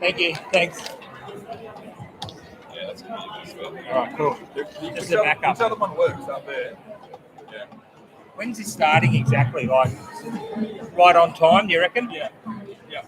Thank you. Thanks. Yeah, that's good. All right, cool. Just a backup. Which other one works up there? Yeah. When's it starting exactly? Like right on time, do you reckon? Yeah. Yeah.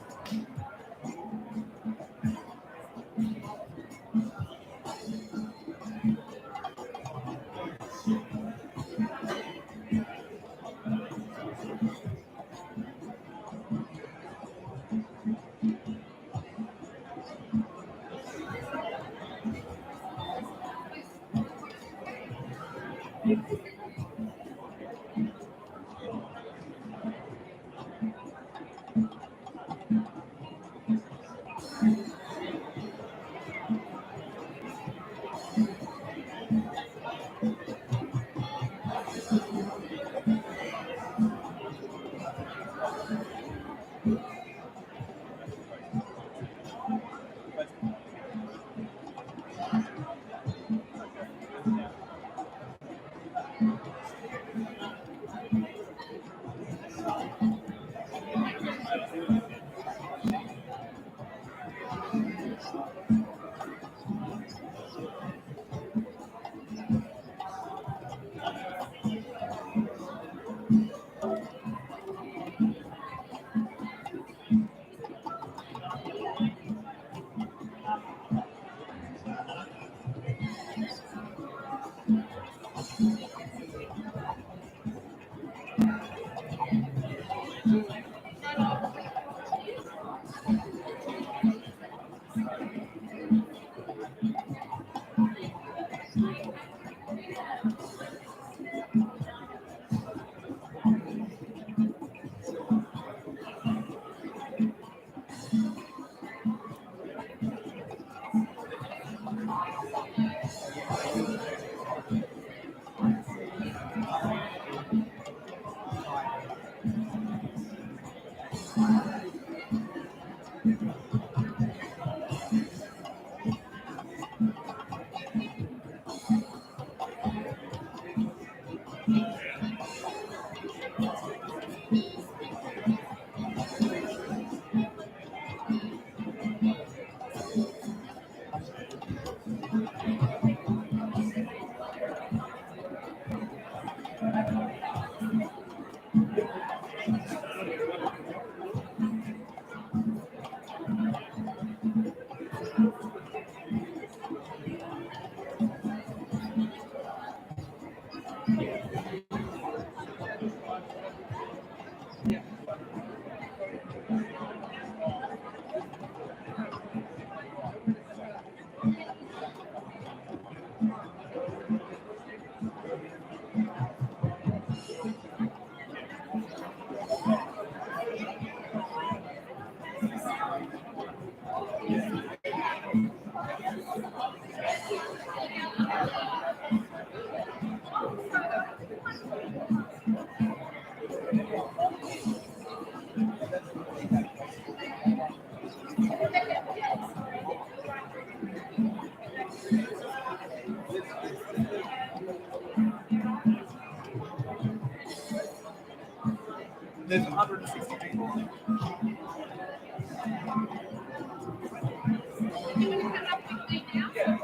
There's 160 people. Yeah.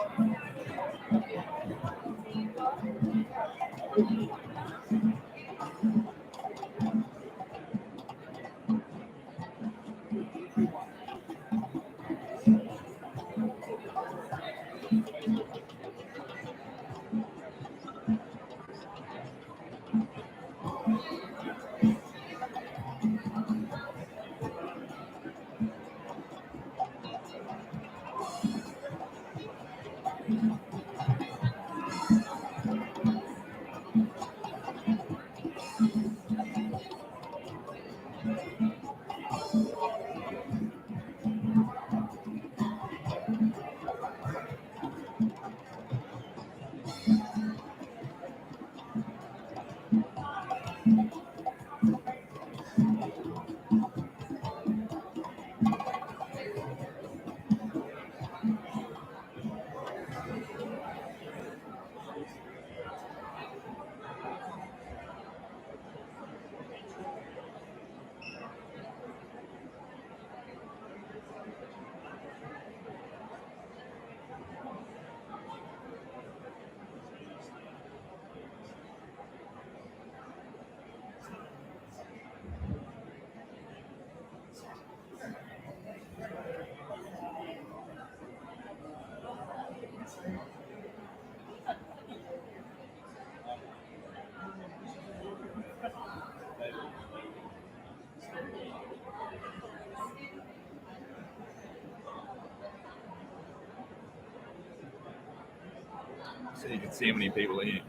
so you can see how many people are here.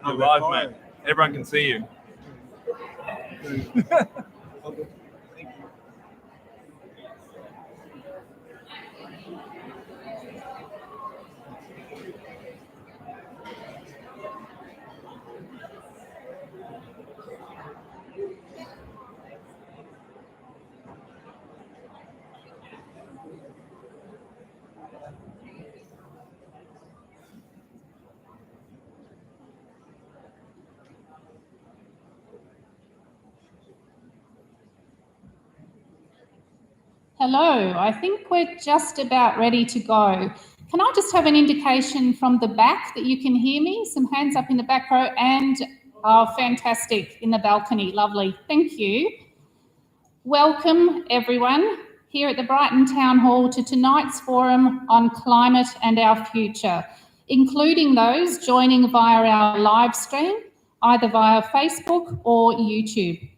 You're live, mate. Everyone can see you. Hello, I think we're just about ready to go. Can I just have an indication from the back that you can hear me? Some hands up in the back row and, oh, fantastic, in the balcony, lovely, thank you. Welcome everyone here at the Brighton Town Hall to tonight's forum on climate and our future, including those joining via our live stream, either via Facebook or YouTube.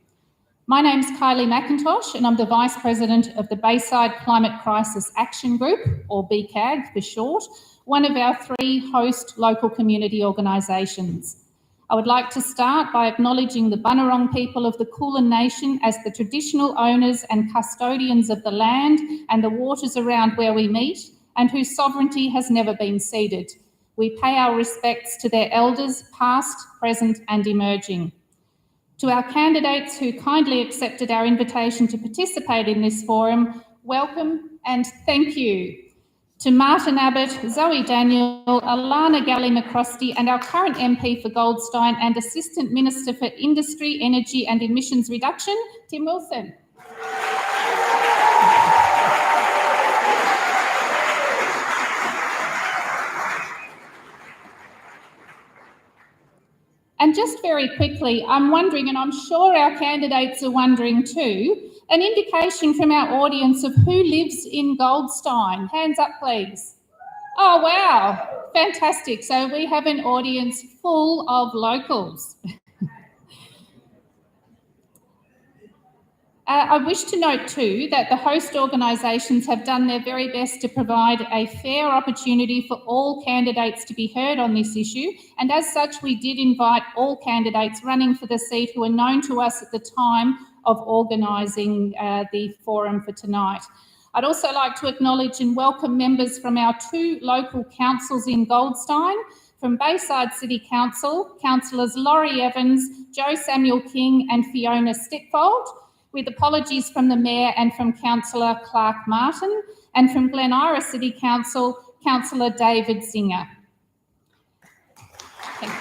My name's Kylie McIntosh and I'm the Vice President of the Bayside Climate Crisis Action Group, or BCCAG for short, one of our 3 host local community organisations. I would like to start by acknowledging the Bunurong people of the Kulin Nation as the traditional owners and custodians of the land and the waters around where we meet, and whose sovereignty has never been ceded. We pay our respects to their elders, past, present and emerging. To our candidates who kindly accepted our invitation to participate in this forum, welcome and thank you. To Martin Abbott, Zoe Daniel, Alani Mccroskey and our current MP for Goldstein and Assistant Minister for Industry, Energy and Emissions Reduction, Tim Wilson. And just very quickly, I'm wondering, and I'm sure our candidates are wondering too, an indication from our audience of who lives in Goldstein. Hands up, please. Oh, wow, fantastic. So we have an audience full of locals. I wish to note too that the host organisations have done their very best to provide a fair opportunity for all candidates to be heard on this issue, and as such we did invite all candidates running for the seat who are known to us at the time of organising the forum for tonight. I'd also like to acknowledge and welcome members from our 2 local councils in Goldstein. From Bayside City Council, Councillors Laurie Evans, Joe Samuel King and Fiona Stickfold, with apologies from the Mayor and from Councillor Clark Martin, and from Glen Iris City Council, Councillor David Segal. Thank you.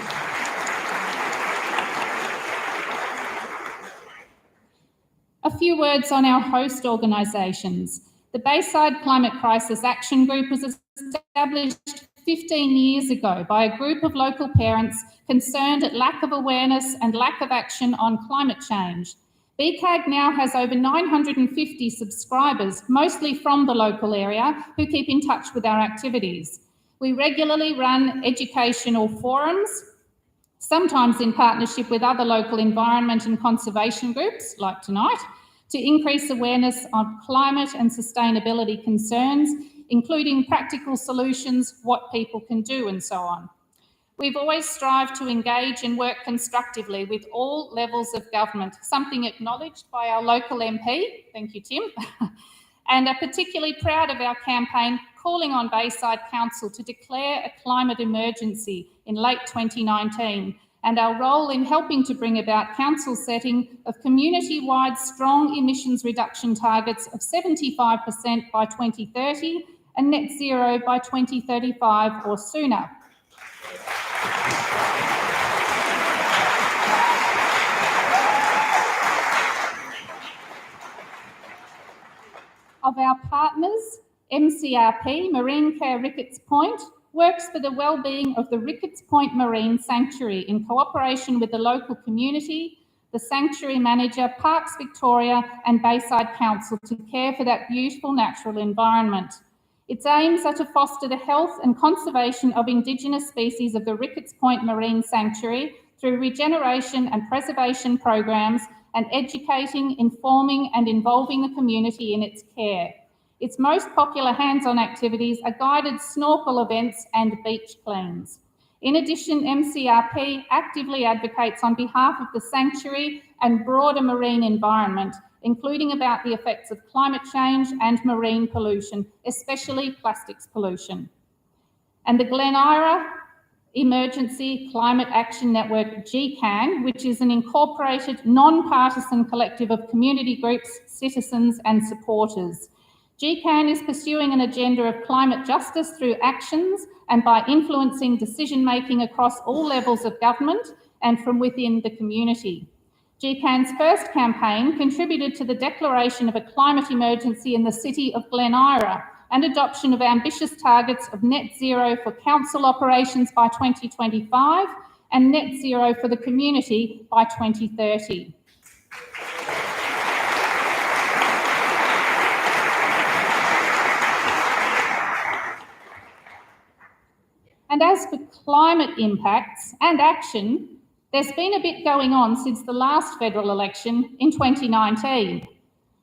A few words on our host organisations. The Bayside Climate Crisis Action Group was established 15 years ago by a group of local parents concerned at lack of awareness and lack of action on climate change. BCCAG now has over 950 subscribers, mostly from the local area, who keep in touch with our activities. We regularly run educational forums, sometimes in partnership with other local environment and conservation groups, like tonight, to increase awareness on climate and sustainability concerns, including practical solutions, what people can do and so on. We've always strived to engage and work constructively with all levels of government, something acknowledged by our local MP, thank you Tim, and are particularly proud of our campaign calling on Bayside Council to declare a climate emergency in late 2019, and our role in helping to bring about council setting of community-wide strong emissions reduction targets of 75% by 2030 and net zero by 2035 or sooner. Of our partners, MCRP, Marine Care Ricketts Point, works for the well-being of the Ricketts Point Marine Sanctuary in cooperation with the local community, the Sanctuary Manager, Parks Victoria and Bayside Council to care for that beautiful natural environment. Its aims are to foster the health and conservation of Indigenous species of the Ricketts Point Marine Sanctuary through regeneration and preservation programs and educating, informing and involving the community in its care. Its most popular hands-on activities are guided snorkel events and beach cleans. In addition, MCRP actively advocates on behalf of the sanctuary and broader marine environment, including about the effects of climate change and marine pollution, especially plastics pollution. And the Glen Ira Emergency Climate Action Network, GCAN, which is an incorporated non-partisan collective of community groups, citizens and supporters. GCAN is pursuing an agenda of climate justice through actions and by influencing decision-making across all levels of government and from within the community. GCAN's first campaign contributed to the declaration of a climate emergency in the city of Glen Ira and adoption of ambitious targets of net zero for council operations by 2025 and net zero for the community by 2030. And as for climate impacts and action, there's been a bit going on since the last federal election in 2019.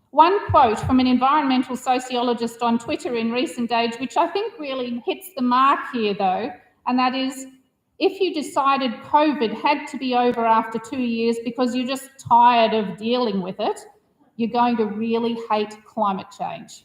One quote from an environmental sociologist on Twitter in recent days, which I think really hits the mark here though, and that is, if you decided COVID had to be over after 2 years because you're just tired of dealing with it, you're going to really hate climate change.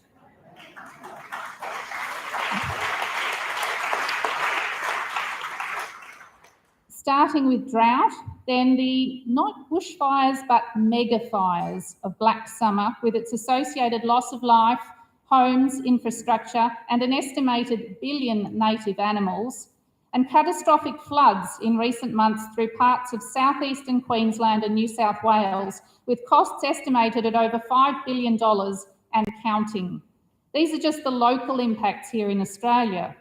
Starting with drought, then the not bushfires but mega fires of Black Summer with its associated loss of life, homes, infrastructure and an estimated billion native animals, and catastrophic floods in recent months through parts of southeastern Queensland and New South Wales, with costs estimated at over $5 billion and counting. These are just the local impacts here in Australia.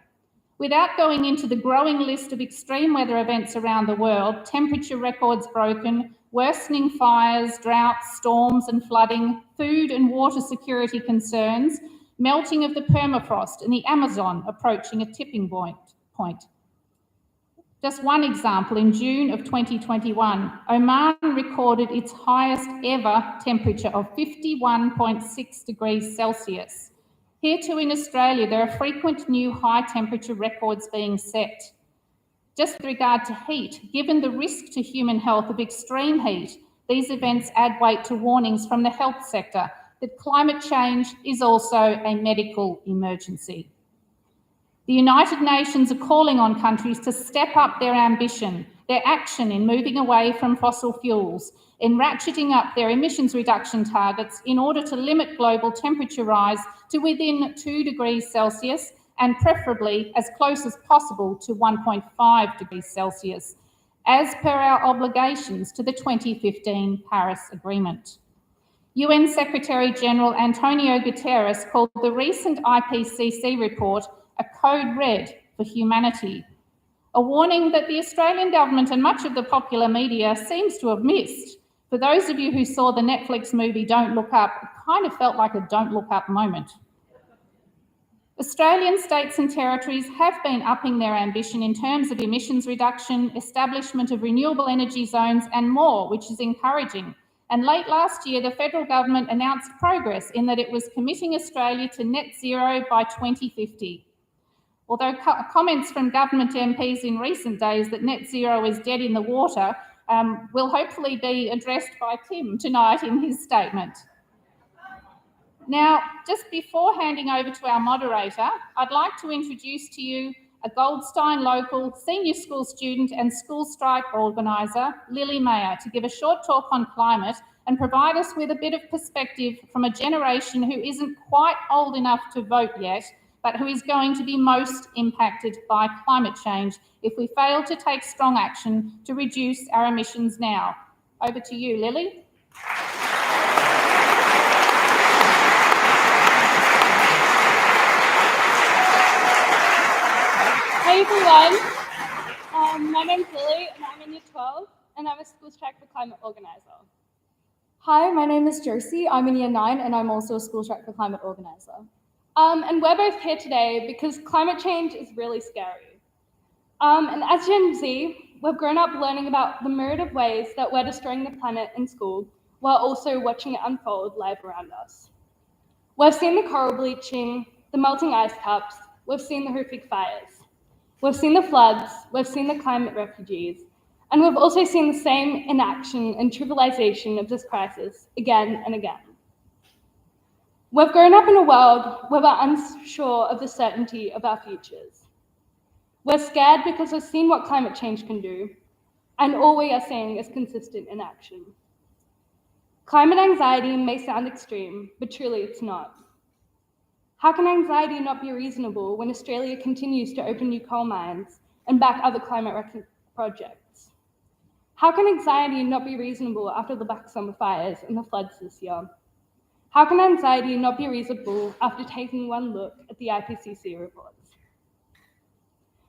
Without going into the growing list of extreme weather events around the world, temperature records broken, worsening fires, droughts, storms and flooding, food and water security concerns, melting of the permafrost and the Amazon approaching a tipping point. Just one example, in June of 2021, Oman recorded its highest ever temperature of 51.6 degrees Celsius. Here too in Australia, there are frequent new high temperature records being set. Just with regard to heat, given the risk to human health of extreme heat, these events add weight to warnings from the health sector that climate change is also a medical emergency. The United Nations are calling on countries to step up their ambition, their action in moving away from fossil fuels, in ratcheting up their emissions reduction targets in order to limit global temperature rise to within 2 degrees Celsius and preferably as close as possible to 1.5 degrees Celsius, as per our obligations to the 2015 Paris Agreement. UN Secretary-General Antonio Guterres called the recent IPCC report a code red for humanity, a warning that the Australian government and much of the popular media seems to have missed. For those of you who saw the Netflix movie Don't Look Up, it kind of felt like a Don't Look Up moment. Australian states and territories have been upping their ambition in terms of emissions reduction, establishment of renewable energy zones and more, which is encouraging. And late last year, the federal government announced progress in that it was committing Australia to net zero by 2050. Although comments from government MPs in recent days that net zero is dead in the water will hopefully be addressed by Tim tonight in his statement. Now, just before handing over to our moderator, I'd like to introduce to you a Goldstein local senior school student and school strike organiser, Lily Mayer, to give a short talk on climate and provide us with a bit of perspective from a generation who isn't quite old enough to vote yet, but who is going to be most impacted by climate change if we fail to take strong action to reduce our emissions now. Over to you, Lily. Hi everyone, my name's Lily and I'm in Year 12 and I'm a school strike for climate organiser. Hi, my name is Josie. I'm in Year 9 and I'm also a school track for climate organiser. And we're both here today because climate change is really scary. And as Gen Z, we've grown up learning about the myriad of ways that we're destroying the planet in school while also watching it unfold live around us. We've seen the coral bleaching, the melting ice caps, we've seen the horrific fires, we've seen the floods, we've seen the climate refugees, and we've also seen the same inaction and trivialization of this crisis again and again. We've grown up in a world where we're unsure of the certainty of our futures. We're scared because we've seen what climate change can do, and all we are seeing is consistent inaction. Climate anxiety may sound extreme, but truly it's not. How can anxiety not be reasonable when Australia continues to open new coal mines and back other climate projects? How can anxiety not be reasonable after the Black Summer fires and the floods this year? How can anxiety not be reasonable after taking one look at the IPCC reports?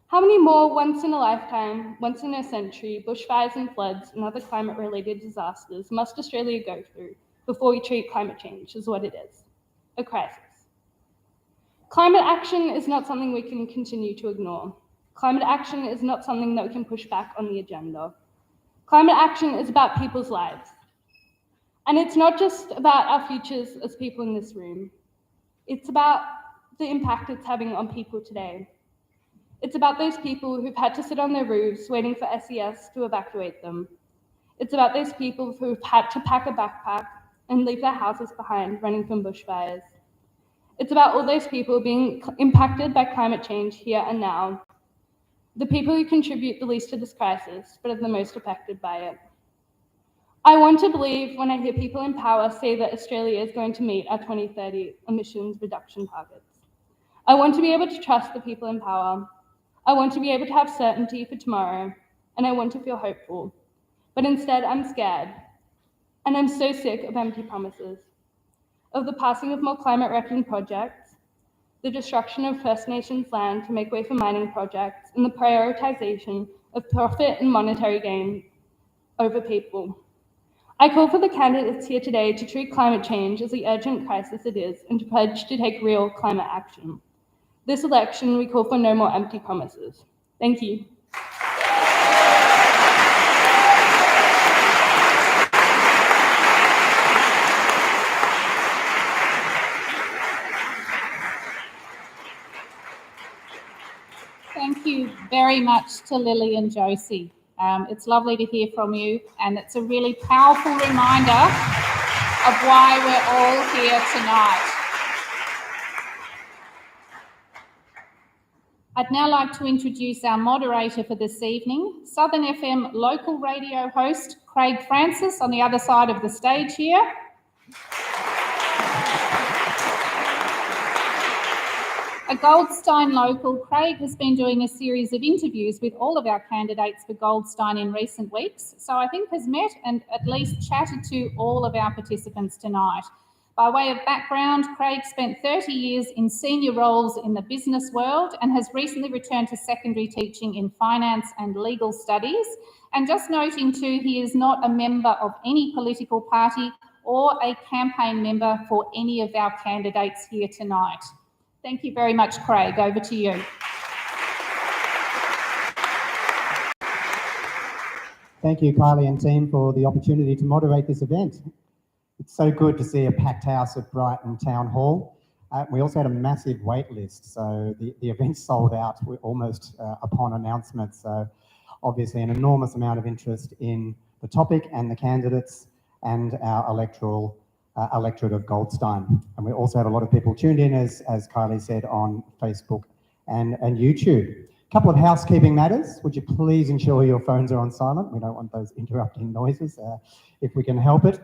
How many more once in a lifetime, once in a century, bushfires and floods and other climate-related disasters must Australia go through before we treat climate change as what it is, a crisis? Climate action is not something we can continue to ignore. Climate action is not something that we can push back on the agenda. Climate action is about people's lives. And it's not just about our futures as people in this room. It's about the impact it's having on people today. It's about those people who've had to sit on their roofs waiting for SES to evacuate them. It's about those people who've had to pack a backpack and leave their houses behind running from bushfires. It's about all those people being impacted by climate change here and now, the people who contribute the least to this crisis, but are the most affected by it. I want to believe when I hear people in power say that Australia is going to meet our 2030 emissions reduction targets. I want to be able to trust the people in power. I want to be able to have certainty for tomorrow, and I want to feel hopeful. But instead, I'm scared. And I'm so sick of empty promises, of the passing of more climate-wrecking projects, the destruction of First Nations land to make way for mining projects, and the prioritization of profit and monetary gain over people. I call for the candidates here today to treat climate change as the urgent crisis it is and to pledge to take real climate action. This election, we call for no more empty promises. Thank you. Thank you very much to Lily and Josie. It's lovely to hear from you, and it's a really powerful reminder of why we're all here tonight. I'd now like to introduce our moderator for this evening, Southern FM local radio host Craig Francis on the other side of the stage here. A Goldstein local, Craig has been doing a series of interviews with all of our candidates for Goldstein in recent weeks, so I think has met and at least chatted to all of our participants tonight. By way of background, Craig spent 30 years in senior roles in the business world and has recently returned to secondary teaching in finance and legal studies. And just noting too, he is not a member of any political party or a campaign member for any of our candidates here tonight. Thank you very much, Craig. Over to you. Thank you, Kylie and team, for the opportunity to moderate this event. It's so good to see a packed house at Brighton Town Hall. We also had a massive wait list, so the event sold out almost upon announcement. So obviously an enormous amount of interest in the topic and the candidates and our electorate of Goldstein. And we also had a lot of people tuned in, as Kylie said, on Facebook and YouTube. A couple of housekeeping matters. Would you please ensure your phones are on silent? We don't want those interrupting noises if we can help it.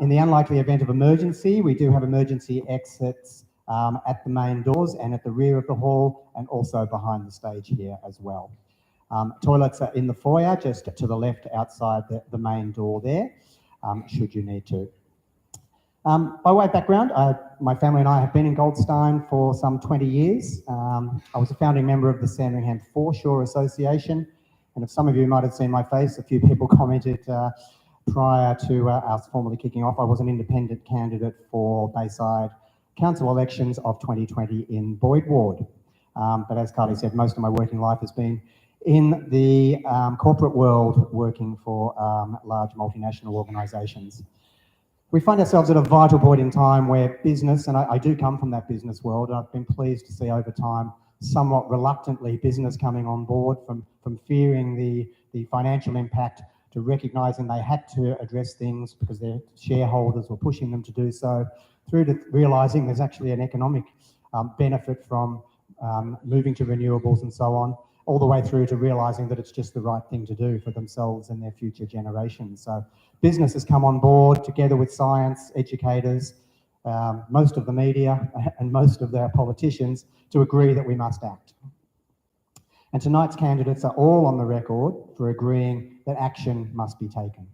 In the unlikely event of emergency, we do have emergency exits at the main doors and at the rear of the hall and also behind the stage here as well. Toilets are in the foyer, just to the left outside the main door there, should you need to. By way of background, my family and I have been in Goldstein for some 20 years. I was a founding member of the Sandringham Foreshore Association, and if some of you might have seen my face, a few people commented prior to us formally kicking off, I was an independent candidate for Bayside council elections of 2020 in Boyd Ward. But as Carly said, most of my working life has been in the corporate world, working for large multinational organisations. We find ourselves at a vital point in time where business, and I do come from that business world, and I've been pleased to see over time, somewhat reluctantly, business coming on board from fearing the financial impact to recognising they had to address things because their shareholders were pushing them to do so, through to realising there's actually an economic benefit from moving to renewables and so on, all the way through to realising that it's just the right thing to do for themselves and their future generations. So business has come on board together with science, educators, most of the media and most of their politicians to agree that we must act. And tonight's candidates are all on the record for agreeing that action must be taken.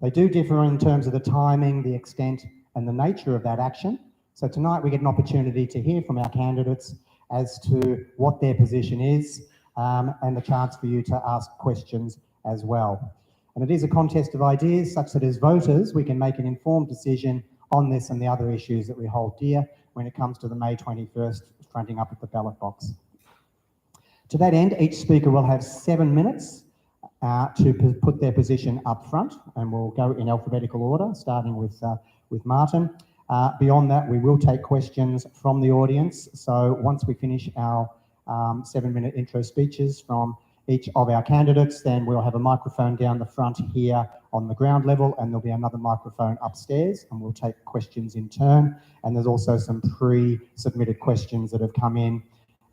They do differ in terms of the timing, the extent and the nature of that action. So tonight we get an opportunity to hear from our candidates as to what their position is and the chance for you to ask questions as well. And it is a contest of ideas such that as voters we can make an informed decision on this and the other issues that we hold dear when it comes to the May 21st fronting up at the ballot box. To that end, each speaker will have 7 minutes to put their position up front, and we'll go in alphabetical order, starting with Martin. Beyond that, we will take questions from the audience. So once we finish our 7-minute intro speeches from each of our candidates, then we'll have a microphone down the front here on the ground level, and there'll be another microphone upstairs, and we'll take questions in turn. And there's also some pre-submitted questions that have come in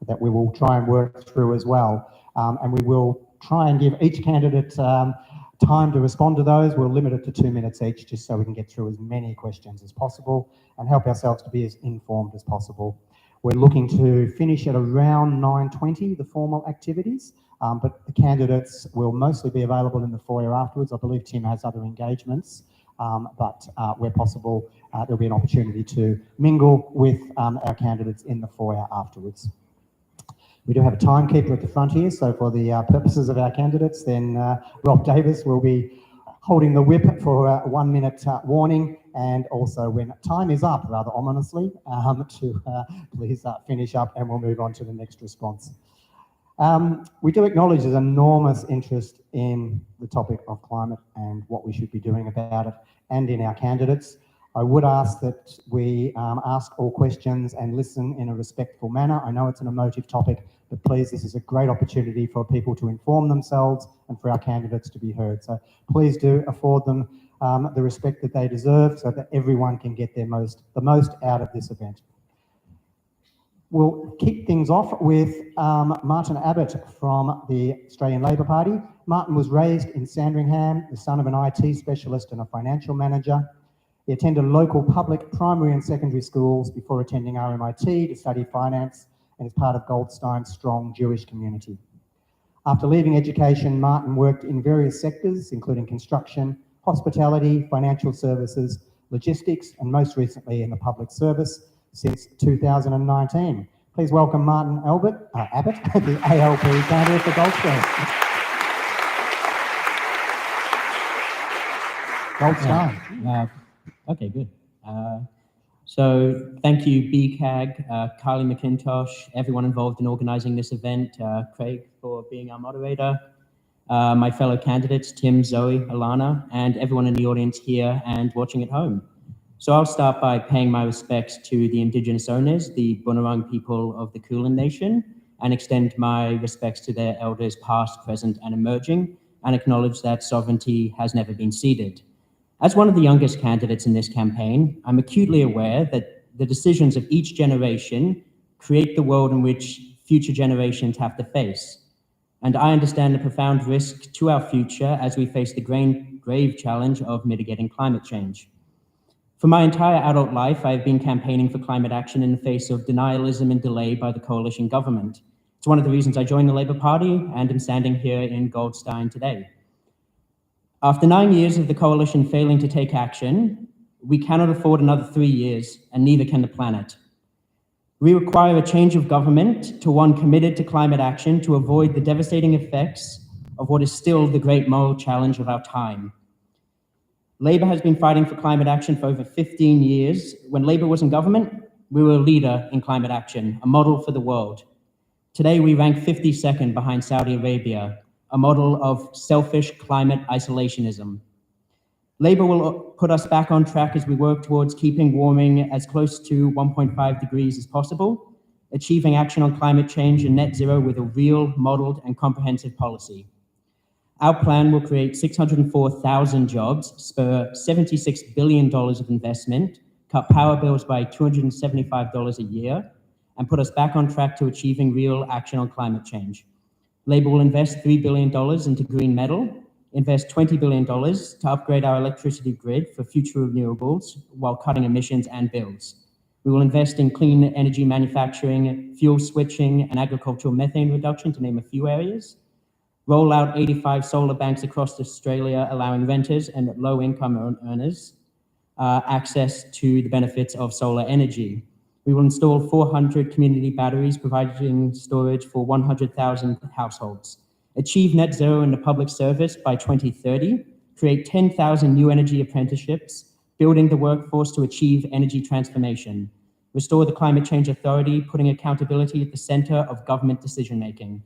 that we will try and work through as well. And we will try and give each candidate time to respond to those. We'll limit it to 2 minutes each, just so we can get through as many questions as possible and help ourselves to be as informed as possible. We're looking to finish at around 9:20, the formal activities, but the candidates will mostly be available in the foyer afterwards. I believe Tim has other engagements, but where possible, there'll be an opportunity to mingle with our candidates in the foyer afterwards. We do have a timekeeper at the front here, so for the purposes of our candidates, then Rob Davis will be holding the whip for a 1 minute warning, and also when time is up, rather ominously, to please finish up and we'll move on to the next response. We do acknowledge there's enormous interest in the topic of climate and what we should be doing about it, and in our candidates. I would ask that we ask all questions and listen in a respectful manner. I know it's an emotive topic, but please, this is a great opportunity for people to inform themselves and for our candidates to be heard. So please do afford them the respect that they deserve so that everyone can get the most out of this event. We'll kick things off with Martin Abbott from the Australian Labor Party. Martin was raised in Sandringham, the son of an IT specialist and a financial manager. He attended local public primary and secondary schools before attending RMIT to study finance and is part of Goldstein's strong Jewish community. After leaving education, Martin worked in various sectors, including construction, hospitality, financial services, logistics, and most recently in the public service since 2019. Please welcome Martin Abbott, the ALP candidate for Goldstein. Goldstein. Okay, good. So thank you, BCAG, Carly McIntosh, everyone involved in organising this event, Craig for being our moderator, my fellow candidates, Tim, Zoe, Alana, and everyone in the audience here and watching at home. So I'll start by paying my respects to the Indigenous owners, the Bunurong people of the Kulin Nation, and extend my respects to their elders past, present, and emerging, and acknowledge that sovereignty has never been ceded. As one of the youngest candidates in this campaign, I'm acutely aware that the decisions of each generation create the world in which future generations have to face. And I understand the profound risk to our future as we face the grave challenge of mitigating climate change. For my entire adult life, I've been campaigning for climate action in the face of denialism and delay by the coalition government. It's one of the reasons I joined the Labour Party and am standing here in Goldstein today. After 9 years of the coalition failing to take action, we cannot afford another 3 years, and neither can the planet. We require a change of government to one committed to climate action to avoid the devastating effects of what is still the great moral challenge of our time. Labour has been fighting for climate action for over 15 years. When Labour was in government, we were a leader in climate action, a model for the world. Today, we rank 52nd behind Saudi Arabia, a model of selfish climate isolationism. Labour will put us back on track as we work towards keeping warming as close to 1.5 degrees as possible, achieving action on climate change and net zero with a real, modelled and comprehensive policy. Our plan will create 604,000 jobs, spur $76 billion of investment, cut power bills by $275 a year, and put us back on track to achieving real action on climate change. Labour will invest $3 billion into green metal, invest $20 billion to upgrade our electricity grid for future renewables while cutting emissions and bills. We will invest in clean energy manufacturing, fuel switching, and agricultural methane reduction, to name a few areas. Roll out 85 solar banks across Australia, allowing renters and low-income earners access to the benefits of solar energy. We will install 400 community batteries, providing storage for 100,000 households. Achieve net zero in the public service by 2030, create 10,000 new energy apprenticeships, building the workforce to achieve energy transformation. Restore the Climate Change Authority, putting accountability at the centre of government decision-making.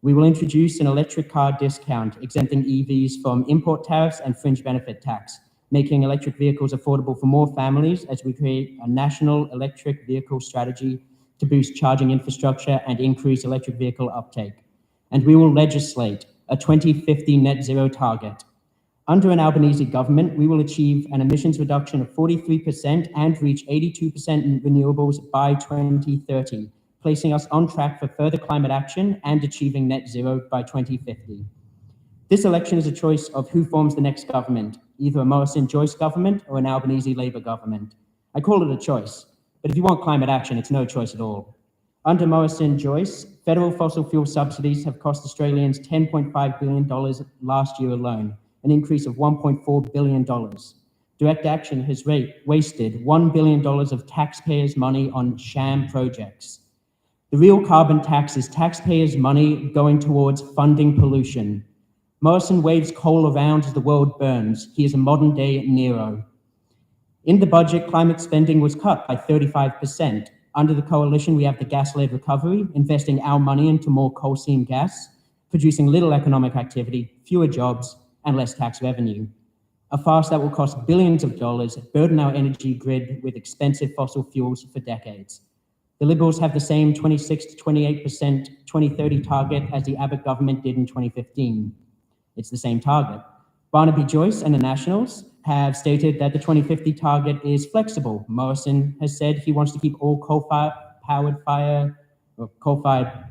We will introduce an electric car discount, exempting EVs from import tariffs and fringe benefit tax, making electric vehicles affordable for more families as we create a national electric vehicle strategy to boost charging infrastructure and increase electric vehicle uptake. And we will legislate a 2050 net zero target. Under an Albanese government, we will achieve an emissions reduction of 43% and reach 82% in renewables by 2030, placing us on track for further climate action and achieving net zero by 2050. This election is a choice of who forms the next government, either a Morrison-Joyce government or an Albanese Labour government. I call it a choice, but if you want climate action, it's no choice at all. Under Morrison-Joyce, federal fossil fuel subsidies have cost Australians $10.5 billion last year alone, an increase of $1.4 billion. Direct action has wasted $1 billion of taxpayers' money on sham projects. The real carbon tax is taxpayers' money going towards funding pollution. Morrison waves coal around as the world burns. He is a modern-day Nero. In the budget, climate spending was cut by 35%. Under the coalition, we have the gas-led recovery, investing our money into more coal seam gas, producing little economic activity, fewer jobs, and less tax revenue. A farce that will cost billions of dollars, burden our energy grid with expensive fossil fuels for decades. The Liberals have the same 26 to 28% 2030 target as the Abbott government did in 2015. It's the same target. Barnaby Joyce and the Nationals have stated that the 2050 target is flexible. Morrison has said he wants to keep all coal-fired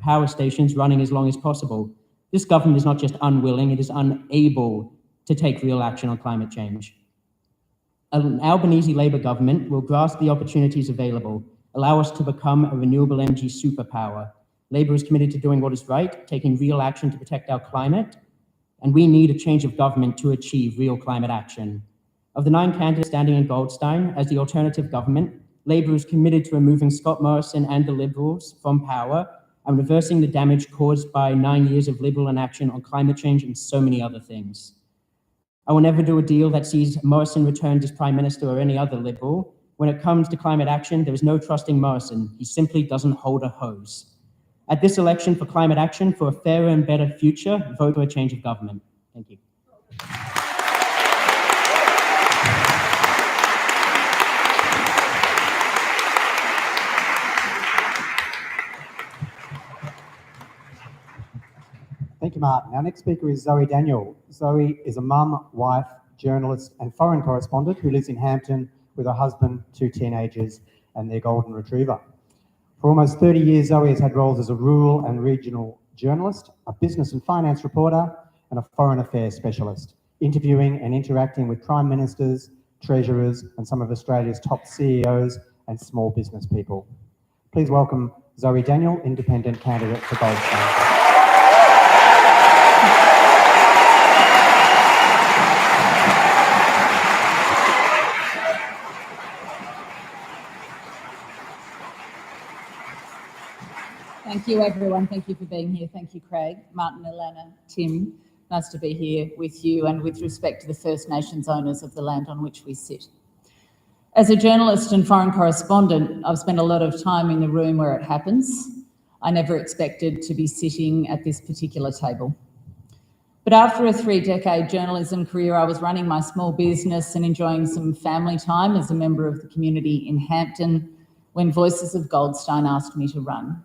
power stations running as long as possible. This government is not just unwilling, it is unable to take real action on climate change. An Albanese Labour government will grasp the opportunities available, allow us to become a renewable energy superpower. Labour is committed to doing what is right, taking real action to protect our climate, and we need a change of government to achieve real climate action. Of the 9 candidates standing in Goldstein as the alternative government, Labour is committed to removing Scott Morrison and the Liberals from power and reversing the damage caused by 9 years of Liberal inaction on climate change and so many other things. I will never do a deal that sees Morrison returned as Prime Minister or any other Liberal. When it comes to climate action, there is no trusting Morrison. He simply doesn't hold a hose. At this election for climate action, for a fairer and better future, vote for a change of government. Thank you. Thank you, Martin. Our next speaker is Zoe Daniel. Zoe is a mum, wife, journalist and foreign correspondent who lives in Hampton with her husband, 2 teenagers and their golden retriever. For almost 30 years, Zoe has had roles as a rural and regional journalist, a business and finance reporter, and a foreign affairs specialist, interviewing and interacting with prime ministers, treasurers, and some of Australia's top CEOs and small business people. Please welcome Zoe Daniel, independent candidate for Goldstein. Thank you, everyone. Thank you for being here. Thank you, Craig, Martin, Alana, Tim. Nice to be here with you and with respect to the First Nations owners of the land on which we sit. As a journalist and foreign correspondent, I've spent a lot of time in the room where it happens. I never expected to be sitting at this particular table. But after a 3-decade journalism career, I was running my small business and enjoying some family time as a member of the community in Hampton when Voices of Goldstein asked me to run.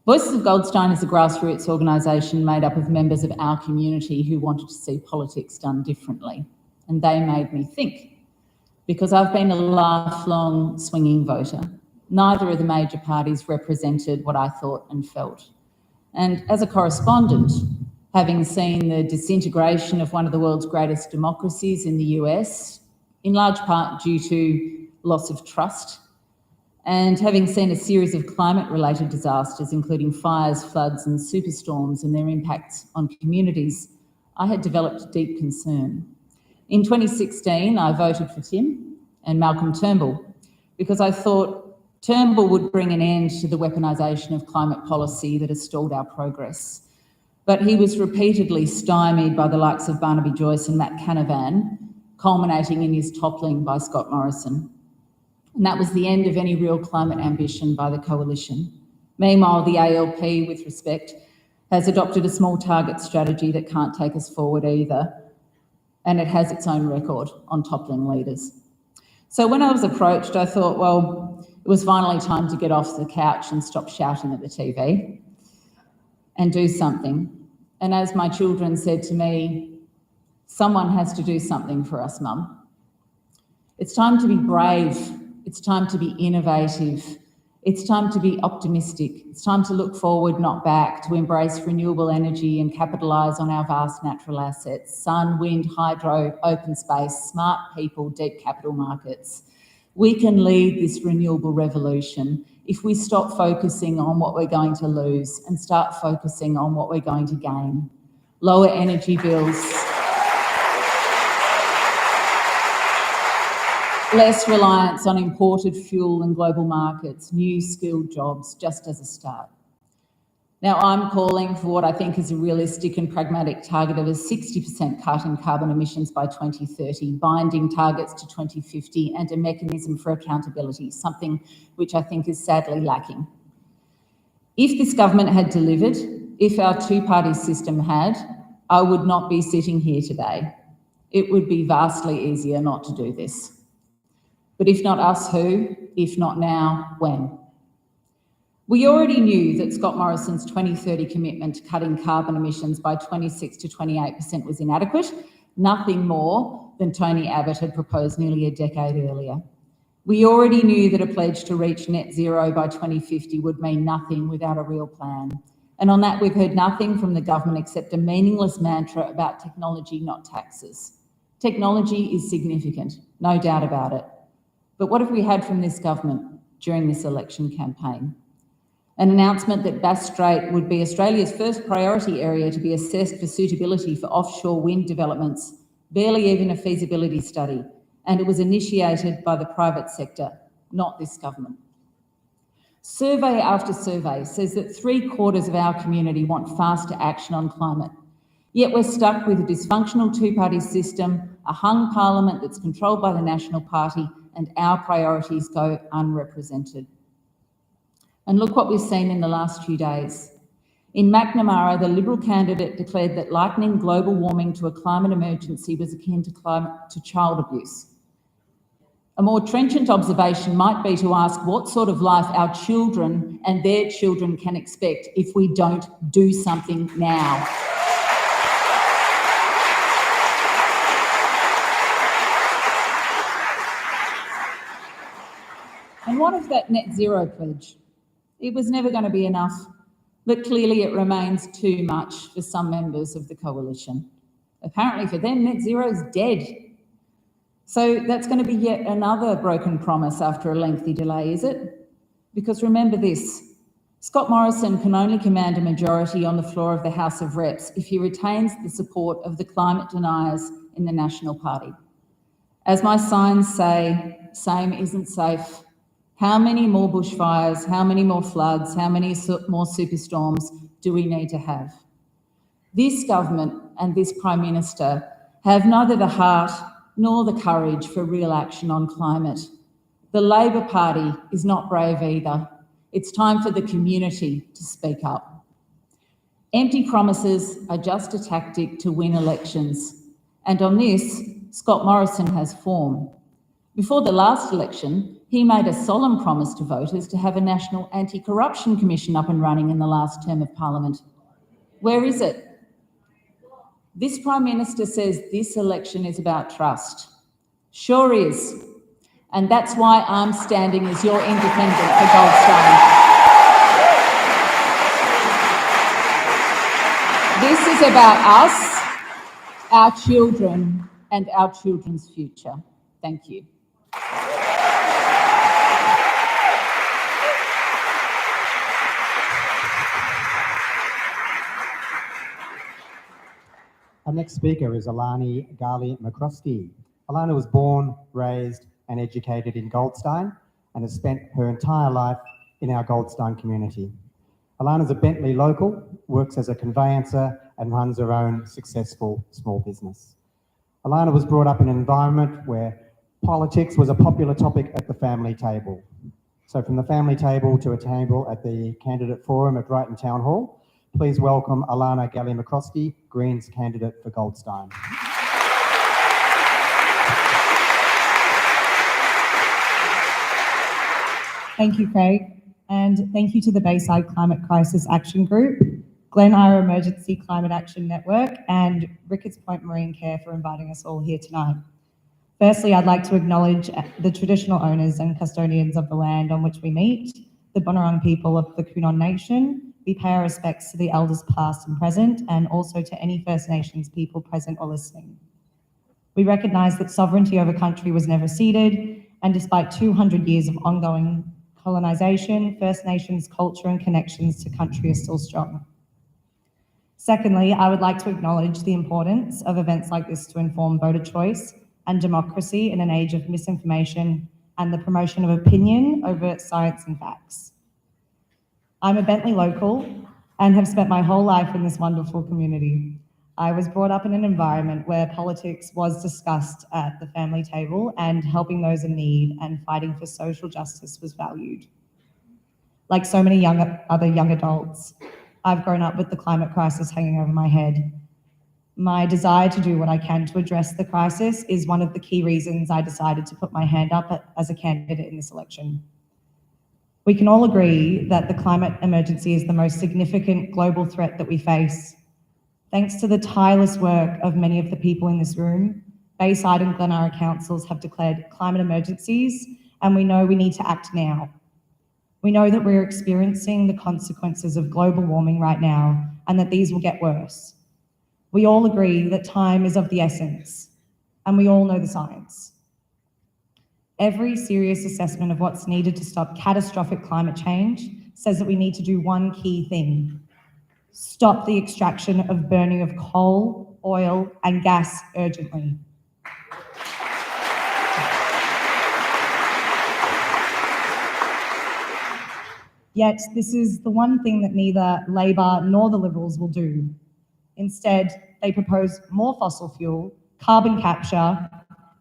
Voices of Goldstein is a grassroots organisation made up of members of our community who wanted to see politics done differently. And they made me think, because I've been a lifelong swinging voter. Neither of the major parties represented what I thought and felt. And as a correspondent, having seen the disintegration of one of the world's greatest democracies in the US, in large part due to loss of trust, and having seen a series of climate-related disasters, including fires, floods and superstorms and their impacts on communities, I had developed deep concern. In 2016, I voted for Tim and Malcolm Turnbull because I thought Turnbull would bring an end to the weaponisation of climate policy that has stalled our progress. But he was repeatedly stymied by the likes of Barnaby Joyce and Matt Canavan, culminating in his toppling by Scott Morrison. And that was the end of any real climate ambition by the coalition. Meanwhile, the ALP, with respect, has adopted a small target strategy that can't take us forward either, and it has its own record on toppling leaders. So when I was approached, I thought, well, it was finally time to get off the couch and stop shouting at the TV and do something. And as my children said to me, someone has to do something for us, Mum. It's time to be brave. It's time to be innovative. It's time to be optimistic. It's time to look forward, not back, to embrace renewable energy and capitalise on our vast natural assets: sun, wind, hydro, open space, smart people, deep capital markets. We can lead this renewable revolution if we stop focusing on what we're going to lose and start focusing on what we're going to gain. Lower energy bills, less reliance on imported fuel and global markets, new skilled jobs, just as a start. Now, I'm calling for what I think is a realistic and pragmatic target of a 60% cut in carbon emissions by 2030, binding targets to 2050, and a mechanism for accountability, something which I think is sadly lacking. If this government had delivered, if our two-party system had, I would not be sitting here today. It would be vastly easier not to do this. But if not us, who? If not now, when? We already knew that Scott Morrison's 2030 commitment to cutting carbon emissions by 26 to 28% was inadequate, nothing more than Tony Abbott had proposed nearly a decade earlier. We already knew that a pledge to reach net zero by 2050 would mean nothing without a real plan. And on that, we've heard nothing from the government except a meaningless mantra about technology, not taxes. Technology is significant, no doubt about it. But what have we had from this government during this election campaign? An announcement that Bass Strait would be Australia's first priority area to be assessed for suitability for offshore wind developments, barely even a feasibility study, and it was initiated by the private sector, not this government. Survey after survey says that 3/4 of our community want faster action on climate, yet we're stuck with a dysfunctional two-party system, a hung parliament that's controlled by the National Party, and our priorities go unrepresented. And look what we've seen in the last few days. In McNamara, the Liberal candidate declared that likening global warming to a climate emergency was akin to child abuse. A more trenchant observation might be to ask what sort of life our children and their children can expect if we don't do something now. And what of that net zero pledge? It was never going to be enough, but clearly it remains too much for some members of the coalition. Apparently for them, net zero is dead. So that's going to be yet another broken promise after a lengthy delay, is it? Because remember this, Scott Morrison can only command a majority on the floor of the House of Reps if he retains the support of the climate deniers in the National Party. As my signs say, same isn't safe. How many more bushfires, how many more floods, how many more superstorms do we need to have? This government and this Prime Minister have neither the heart nor the courage for real action on climate. The Labor Party is not brave either. It's time for the community to speak up. Empty promises are just a tactic to win elections. And on this, Scott Morrison has form. Before the last election, he made a solemn promise to voters to have a National Anti-Corruption Commission up and running in the last term of Parliament. Where is it? This Prime Minister says this election is about trust. Sure is. And that's why I'm standing as your independent for Goldstein. This is about us, our children, and our children's future. Thank you. Our next speaker is Alani Mccroskey. Alani was born, raised and educated in Goldstein and has spent her entire life in our Goldstein community. Alani is a Bentley local, works as a conveyancer and runs her own successful small business. Alani was brought up in an environment where politics was a popular topic at the family table. So from the family table to a table at the candidate forum at Brighton Town Hall, please welcome Alani Mccroskey, Greens candidate for Goldstein. Thank you, Craig, and thank you to the Bayside Climate Crisis Action Group, Glen Ira Emergency Climate Action Network, and Ricketts Point Marine Care for inviting us all here tonight. Firstly, I'd like to acknowledge the traditional owners and custodians of the land on which we meet, the Bunurong people of the Kunon Nation. We pay our respects to the elders past and present, and also to any First Nations people present or listening. We recognise that sovereignty over country was never ceded, and despite 200 years of ongoing colonisation, First Nations culture and connections to country are still strong. Secondly, I would like to acknowledge the importance of events like this to inform voter choice and democracy in an age of misinformation and the promotion of opinion over science and facts. I'm a Bentley local and have spent my whole life in this wonderful community. I was brought up in an environment where politics was discussed at the family table and helping those in need and fighting for social justice was valued. Like so many other young adults, I've grown up with the climate crisis hanging over my head. My desire to do what I can to address the crisis is one of the key reasons I decided to put my hand up as a candidate in this election. We can all agree that the climate emergency is the most significant global threat that we face. Thanks to the tireless work of many of the people in this room, Bayside and Glen Ira councils have declared climate emergencies, and we know we need to act now. We know that we're experiencing the consequences of global warming right now, and that these will get worse. We all agree that time is of the essence, and we all know the science. Every serious assessment of what's needed to stop catastrophic climate change says that we need to do one key thing: stop the extraction of burning of coal, oil, and gas urgently. Yet, this is the one thing that neither Labor nor the Liberals will do. Instead, they propose more fossil fuel, carbon capture,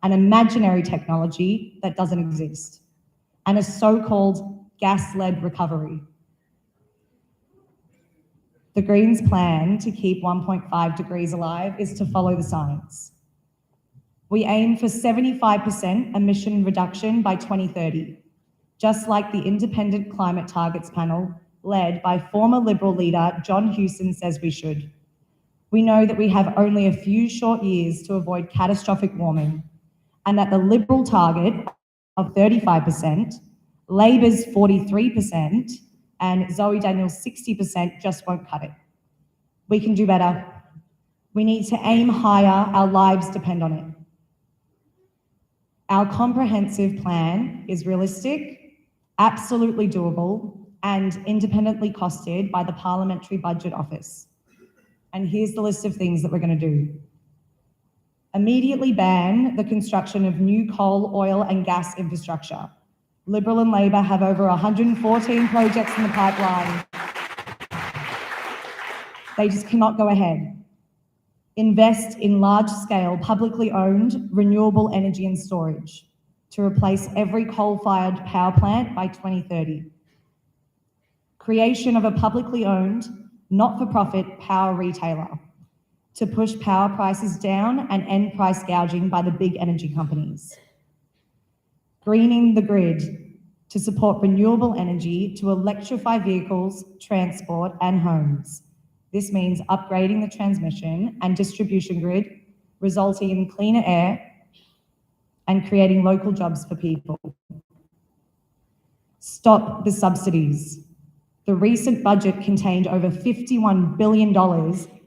an imaginary technology that doesn't exist, and a so-called gas-led recovery. The Greens' plan to keep 1.5 degrees alive is to follow the science. We aim for 75% emission reduction by 2030, just like the Independent Climate Targets Panel, led by former Liberal leader John Hewson, says we should. We know that we have only a few short years to avoid catastrophic warming, and that the Liberal target of 35%, Labor's 43%, and Zoe Daniel's 60% just won't cut it. We can do better. We need to aim higher. Our lives depend on it. Our comprehensive plan is realistic, absolutely doable, and independently costed by the Parliamentary Budget Office. And here's the list of things that we're going to do. Immediately ban the construction of new coal, oil, and gas infrastructure. Liberal and Labor have over 114 projects in the pipeline. They just cannot go ahead. Invest in large-scale, publicly owned renewable energy and storage to replace every coal-fired power plant by 2030. Creation of a publicly owned, not-for-profit power retailer to push power prices down and end price gouging by the big energy companies. Greening the grid to support renewable energy to electrify vehicles, transport, and homes. This means upgrading the transmission and distribution grid, resulting in cleaner air and creating local jobs for people. Stop the subsidies. The recent budget contained over $51 billion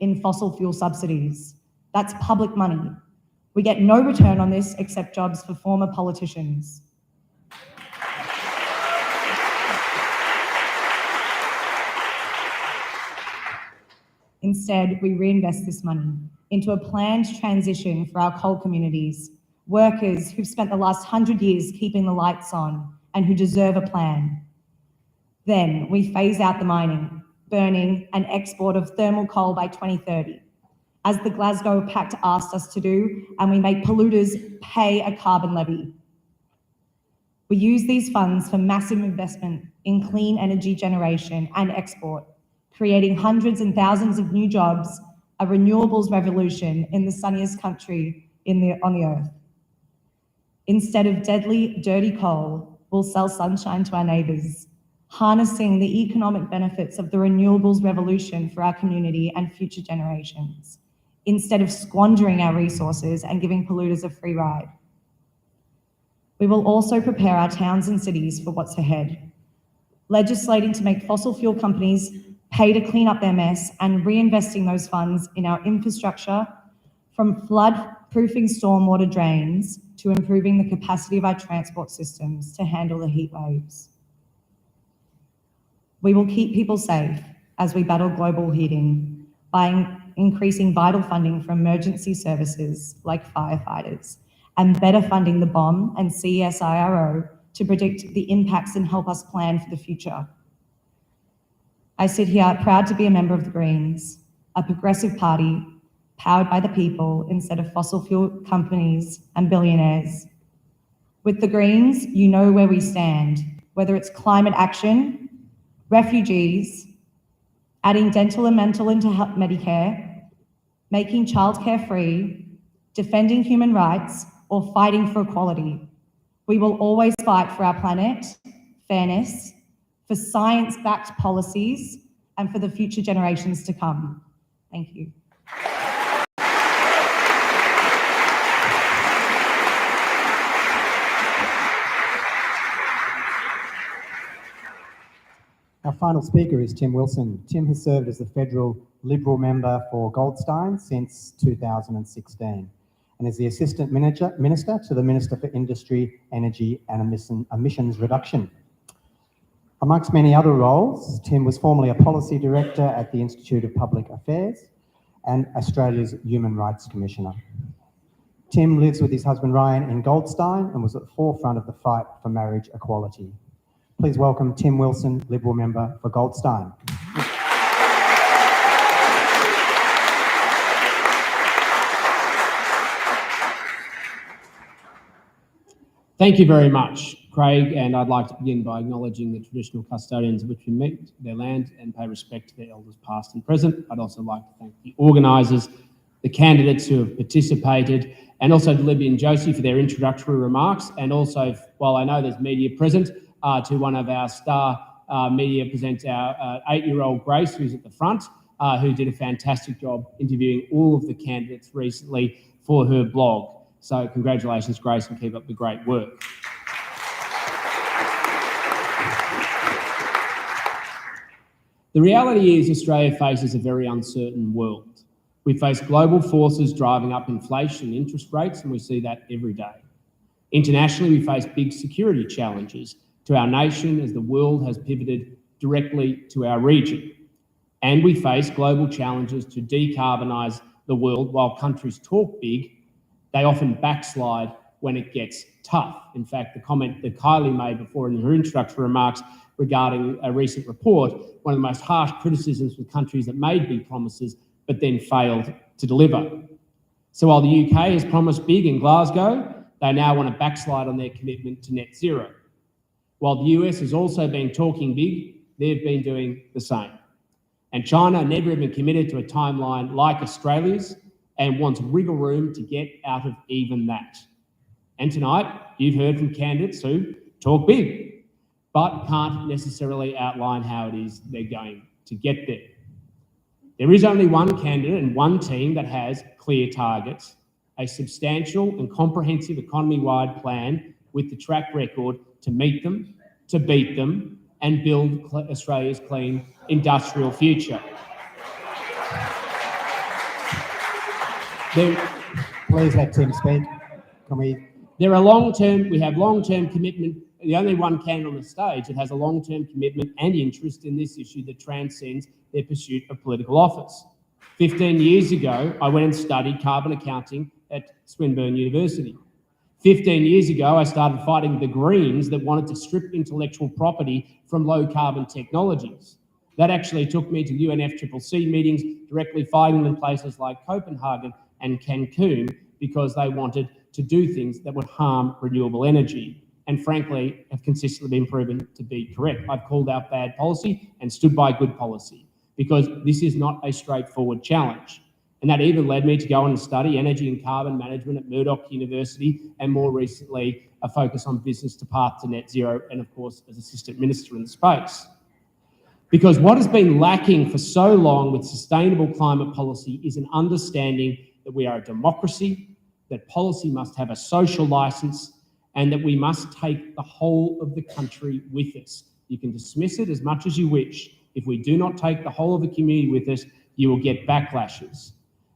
in fossil fuel subsidies. That's public money. We get no return on this except jobs for former politicians. Instead, we reinvest this money into a planned transition for our coal communities, workers who've spent the last 100 years keeping the lights on and who deserve a plan. Then we phase out the mining, burning, and export of thermal coal by 2030, as the Glasgow Pact asked us to do, and we make polluters pay a carbon levy. We use these funds for massive investment in clean energy generation and export, creating hundreds and thousands of new jobs, a renewables revolution in the sunniest country on the earth. Instead of deadly, dirty coal, we'll sell sunshine to our neighbours, harnessing the economic benefits of the renewables revolution for our community and future generations, instead of squandering our resources and giving polluters a free ride. We will also prepare our towns and cities for what's ahead, legislating to make fossil fuel companies pay to clean up their mess and reinvesting those funds in our infrastructure, from flood-proofing stormwater drains to improving the capacity of our transport systems to handle the heat waves. We will keep people safe as we battle global heating by increasing vital funding for emergency services like firefighters and better funding the BOM and CSIRO to predict the impacts and help us plan for the future. I sit here proud to be a member of the Greens, a progressive party powered by the people instead of fossil fuel companies and billionaires. With the Greens, you know where we stand, whether it's climate action, refugees, adding dental and mental into Medicare, making childcare free, defending human rights, or fighting for equality. We will always fight for our planet, fairness, for science-backed policies, and for the future generations to come. Thank you. Our final speaker is Tim Wilson. Tim has served as the federal Liberal member for Goldstein since 2016 and is the Assistant Minister to the Minister for Industry, Energy and Emissions Reduction. Amongst many other roles, Tim was formerly a Policy Director at the Institute of Public Affairs and Australia's Human Rights Commissioner. Tim lives with his husband Ryan in Goldstein and was at the forefront of the fight for marriage equality. Please welcome Tim Wilson, Liberal member for Goldstein. Thank you very much, Craig, and I'd like to begin by acknowledging the traditional custodians of which we meet, their land, and pay respect to their elders past and present. I'd also like to thank the organisers, the candidates who have participated, and also to Libby and Josie for their introductory remarks, and also, while I know there's media present, to one of our star media presenters, our 8-year-old Grace, who's at the front, who did a fantastic job interviewing all of the candidates recently for her blog. So congratulations, Grace, and keep up the great work. The reality is Australia faces a very uncertain world. We face global forces driving up inflation and interest rates, and we see that every day. Internationally, we face big security challenges to our nation as the world has pivoted directly to our region. And we face global challenges to decarbonise the world. While countries talk big, they often backslide when it gets tough. In fact, the comment that Kylie made before in her introductory remarks regarding a recent report, one of the most harsh criticisms with countries that made big promises but then failed to deliver. So while the UK has promised big in Glasgow, they now want to backslide on their commitment to net zero. While the US has also been talking big, they've been doing the same. And China never even committed to a timeline like Australia's and wants wriggle room to get out of even that. And tonight, you've heard from candidates who talk big, but can't necessarily outline how it is they're going to get there. There is only one candidate and one team that has clear targets, a substantial and comprehensive economy-wide plan with the track record to meet them, to beat them, and build Australia's clean industrial future. Please let Tim speak. We have long-term commitment. The only one candidate on the stage that has a long-term commitment and interest in this issue that transcends their pursuit of political office. 15 years ago, I went and studied carbon accounting at Swinburne University. 15 years ago, I started fighting the Greens that wanted to strip intellectual property from low-carbon technologies. That actually took me to UNFCCC meetings, directly fighting them in places like Copenhagen and Cancun because they wanted to do things that would harm renewable energy, and frankly have consistently been proven to be correct. I've called out bad policy and stood by good policy because this is not a straightforward challenge. And that even led me to go and study energy and carbon management at Murdoch University, and more recently a focus on business to path to net zero, and of course as assistant minister in the space. Because what has been lacking for so long with sustainable climate policy is an understanding that we are a democracy, that policy must have a social license, and that we must take the whole of the country with us. You can dismiss it as much as you wish. If we do not take the whole of the community with us, you will get backlashes.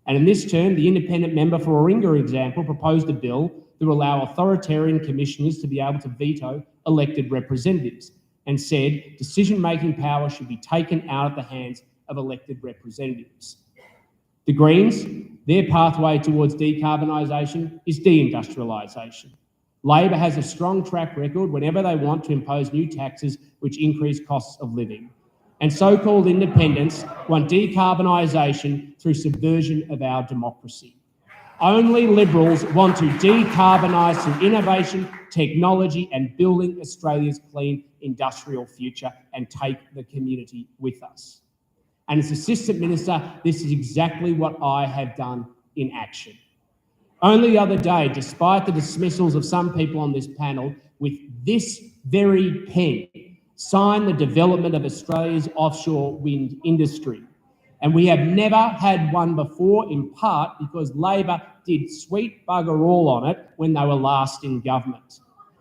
And in this term, the independent member for Warringah example proposed a bill to allow authoritarian commissioners to be able to veto elected representatives, and said decision-making power should be taken out of the hands of elected representatives. The Greens, their pathway towards decarbonisation is deindustrialisation. Labor has a strong track record whenever they want to impose new taxes which increase costs of living. And so-called independents want decarbonisation through subversion of our democracy. Only Liberals want to decarbonise through innovation, technology and building Australia's clean industrial future and take the community with us. And as Assistant Minister, this is exactly what I have done in action. Only the other day, despite the dismissals of some people on this panel, with this very pen, signed the development of Australia's offshore wind industry. And we have never had one before, in part because Labor did sweet bugger all on it when they were last in government.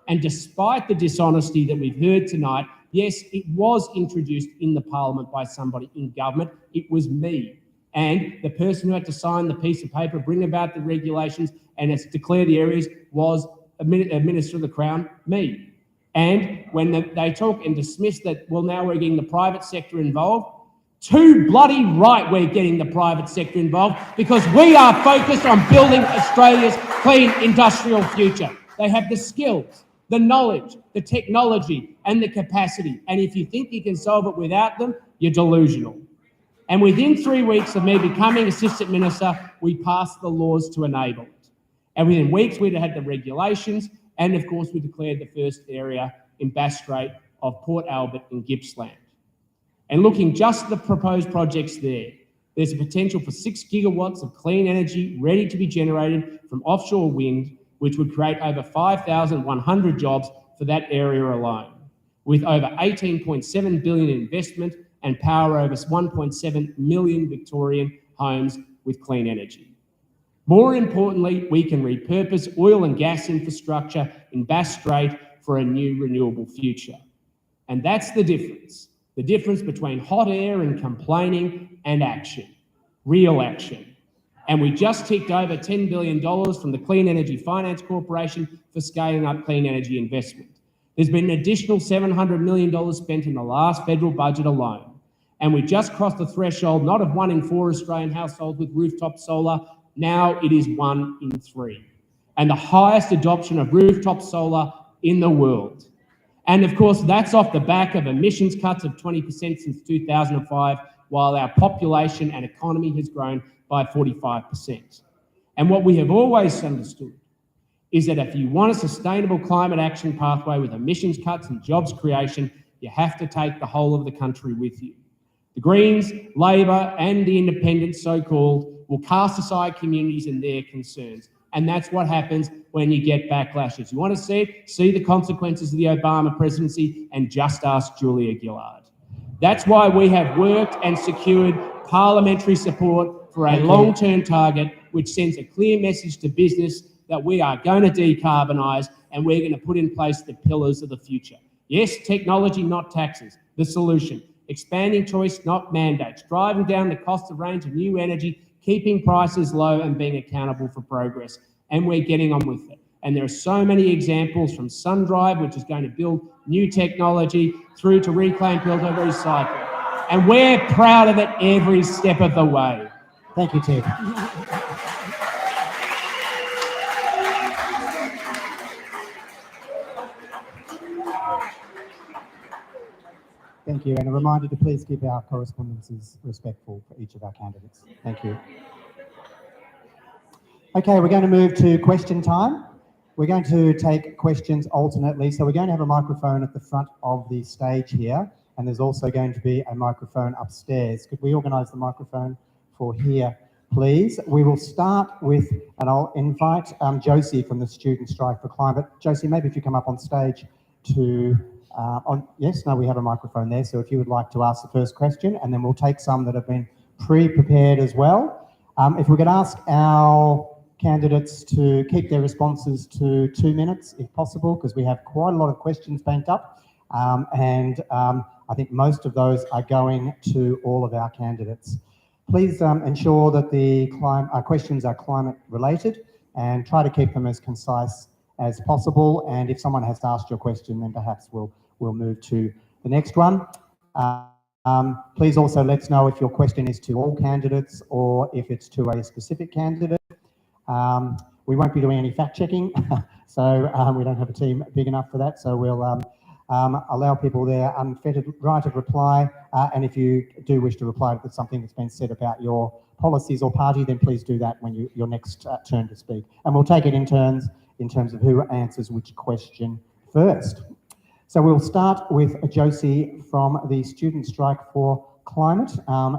And despite the dishonesty that we've heard tonight, yes, it was introduced in the parliament by somebody in government. It was me. And the person who had to sign the piece of paper, bring about the regulations and declare the areas was a Minister of the Crown, me. And when they talk and dismiss that, well, now we're getting the private sector involved, too bloody right we're getting the private sector involved, because we are focused on building Australia's clean industrial future. They have the skills, the knowledge, the technology and the capacity. And if you think you can solve it without them, you're delusional. And within 3 weeks of me becoming Assistant Minister, we passed the laws to enable it. And within weeks, we'd had the regulations. And of course, we declared the first area in Bass Strait of Port Albert in Gippsland. And looking just at the proposed projects there, there's a potential for 6 gigawatts of clean energy ready to be generated from offshore wind, which would create over 5,100 jobs for that area alone, with over 18.7 billion in investment and power over 1.7 million Victorian homes with clean energy. More importantly, we can repurpose oil and gas infrastructure in Bass Strait for a new renewable future. And that's the difference between hot air and complaining and action, real action. And we just ticked over $10 billion from the Clean Energy Finance Corporation for scaling up clean energy investment. There's been an additional $700 million spent in the last federal budget alone. And we just crossed the threshold, not of 1 in 4 Australian households with rooftop solar, now it is 1 in 3. And the highest adoption of rooftop solar in the world. And of course, that's off the back of emissions cuts of 20% since 2005 while our population and economy has grown by 45%. And what we have always understood is that if you want a sustainable climate action pathway with emissions cuts and jobs creation, you have to take the whole of the country with you. The Greens, Labor and the Independents, so-called, will cast aside communities and their concerns. And that's what happens when you get backlashes. You want to see it? See the consequences of the Obama presidency and just ask Julia Gillard. That's why we have worked and secured parliamentary support for a long-term target which sends a clear message to business that we are going to decarbonise and we're going to put in place the pillars of the future. Yes, technology, not taxes, the solution. Expanding choice, not mandates. Driving down the cost of range of new energy, keeping prices low and being accountable for progress. And we're getting on with it. And there are so many examples from SunDrive, which is going to build new technology, through to Reclaim, Build and Recycle. And we're proud of it every step of the way. Thank you, Ted. Thank you, and a reminder to please keep our correspondences respectful for each of our candidates. Thank you. Okay, we're going to move to question time. We're going to take questions alternately, so we're going to have a microphone at the front of the stage here, and there's also going to be a microphone upstairs. Could we organise the microphone for here, please? We will start with, and I'll invite Josie from the Student Strike for Climate. Josie, maybe if you come up on stage to... we have a microphone there, so if you would like to ask the first question, and then we'll take some that have been pre-prepared as well. If we could ask our candidates to keep their responses to 2 minutes, if possible, because we have quite a lot of questions banked up, and I think most of those are going to all of our candidates. Please ensure that the questions are climate related and try to keep them as concise as possible, and if someone has asked your question, then perhaps we'll move to the next one. Please also let us know if your question is to all candidates or if it's to a specific candidate. We won't be doing any fact-checking, so we don't have a team big enough for that, so we'll allow people their unfettered right of reply, and if you do wish to reply to something that's been said about your policies or party, then please do that when your next turn to speak. And we'll take it in turns in terms of who answers which question first. So we'll start with Josie from the Student Strike for Climate.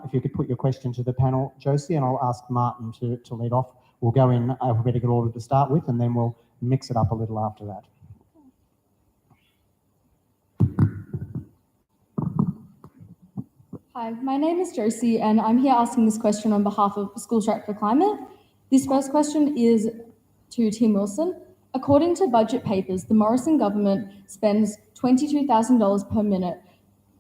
If you could put your question to the panel, Josie, and I'll ask Martin to lead off. We'll go in alphabetical order to start with, and then we'll mix it up a little after that. Hi, my name is Josie, and I'm here asking this question on behalf of School Strike for Climate. This first question is to Tim Wilson. According to budget papers, the Morrison government spends $22,000 per minute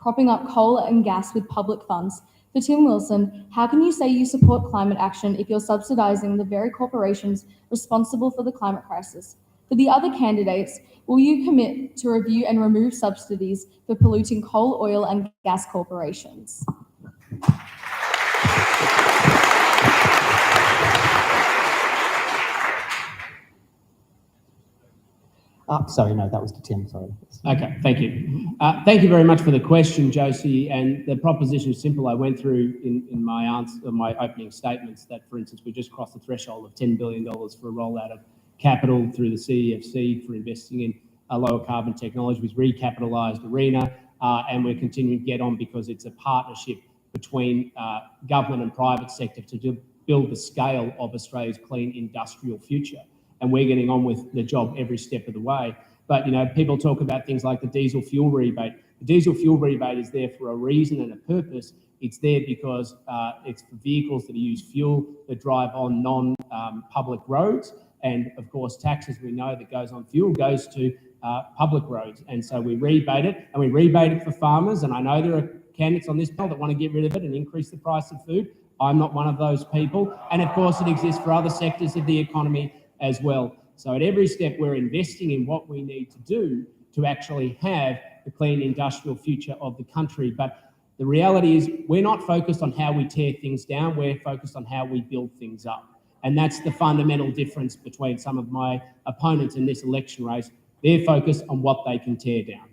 propping up coal and gas with public funds. For Tim Wilson, how can you say you support climate action if you're subsidising the very corporations responsible for the climate crisis? For the other candidates, will you commit to review and remove subsidies for polluting coal, oil and gas corporations? Sorry, no, that was to Tim, sorry. Okay, thank you. Thank you very much for the question, Josie. And the proposition is simple. I went through in my answer, my opening statements that, for instance, we just crossed the threshold of $10 billion for a rollout of capital through the CEFC for investing in lower carbon technologies, recapitalised ARENA, and we're continuing to get on because it's a partnership between government and private sector to build the scale of Australia's clean industrial future. And we're getting on with the job every step of the way. But, you know, people talk about things like the diesel fuel rebate. The diesel fuel rebate is there for a reason and a purpose. It's there because it's for vehicles that use fuel that drive on non-public roads. And, of course, taxes, we know, that goes on fuel goes to public roads. And so we rebate it, and we rebate it for farmers. And I know there are candidates on this panel that want to get rid of it and increase the price of food. I'm not one of those people. And, of course, it exists for other sectors of the economy as well. So at every step, we're investing in what we need to do to actually have the clean industrial future of the country. But the reality is we're not focused on how we tear things down, we're focused on how we build things up. And that's the fundamental difference between some of my opponents in this election race. They're focused on what they can tear down.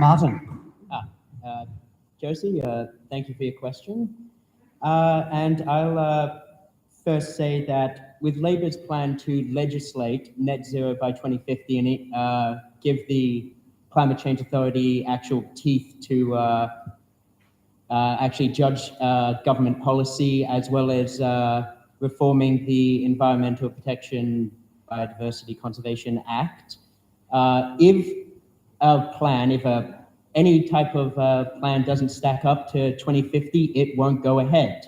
Martin. Josie, thank you for your question. And I'll first say that with Labor's plan to legislate net zero by 2050 and give the Climate Change Authority actual teeth to actually judge government policy, as well as reforming the Environmental Protection Biodiversity Conservation Act, if a plan, if any type of plan doesn't stack up to 2050, it won't go ahead.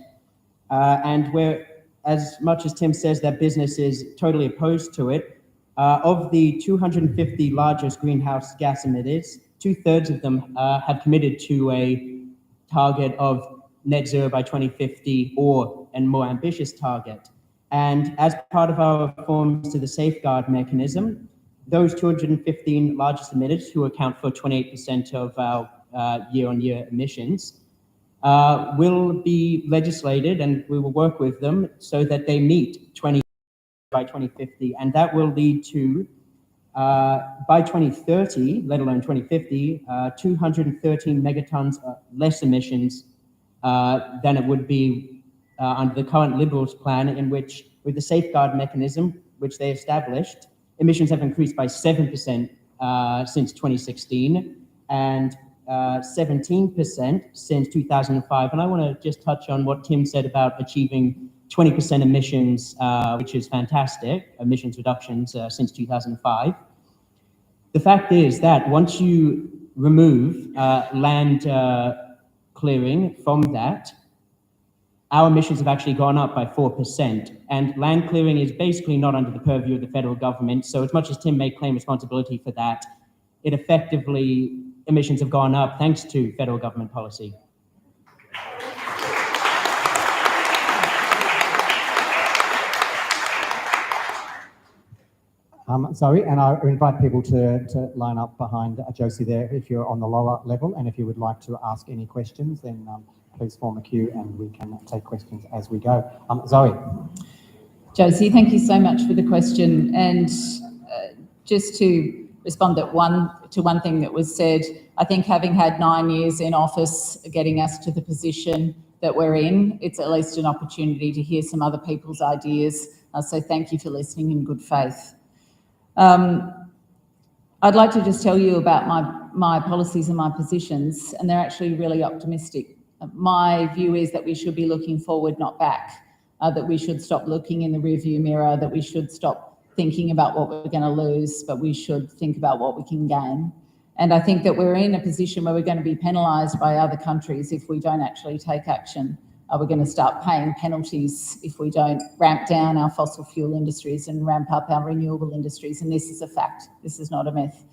And where, as much as Tim says that business is totally opposed to it, of the 250 largest greenhouse gas emitters, 2/3 of them have committed to a target of net zero by 2050 or a more ambitious target. And as part of our reforms to the safeguard mechanism, those 215 largest emitters, who account for 28% of our year-on-year emissions, will be legislated, and we will work with them so that they meet 20 by 2050. And that will lead to, by 2030, let alone 2050, 213 megatons less emissions than it would be under the current Liberals plan, in which, with the safeguard mechanism, which they established, emissions have increased by 7% since 2016 and 17% since 2005. And I want to just touch on what Tim said about achieving 20% emissions, which is fantastic, emissions reductions since 2005. The fact is that once you remove land clearing from that, our emissions have actually gone up by 4%. And land clearing is basically not under the purview of the federal government. So as much as Tim may claim responsibility for that, it effectively, emissions have gone up thanks to federal government policy. Zoe, and I invite people to line up behind Josie there if you're on the lower level, and if you would like to ask any questions, then please form a queue and we can take questions as we go. Zoe. Josie, thank you so much for the question. And just to respond to one thing that was said, I think having had 9 years in office, getting us to the position that we're in, it's at least an opportunity to hear some other people's ideas. So thank you for listening in good faith. I'd like to just tell you about my policies and my positions, and they're actually really optimistic. My view is that we should be looking forward, not back, that we should stop looking in the rearview mirror, that we should stop thinking about what we're going to lose, but we should think about what we can gain. And I think that we're in a position where we're going to be penalised by other countries if we don't actually take action. We're going to start paying penalties if we don't ramp down our fossil fuel industries and ramp up our renewable industries. And this is a fact. This is not a myth.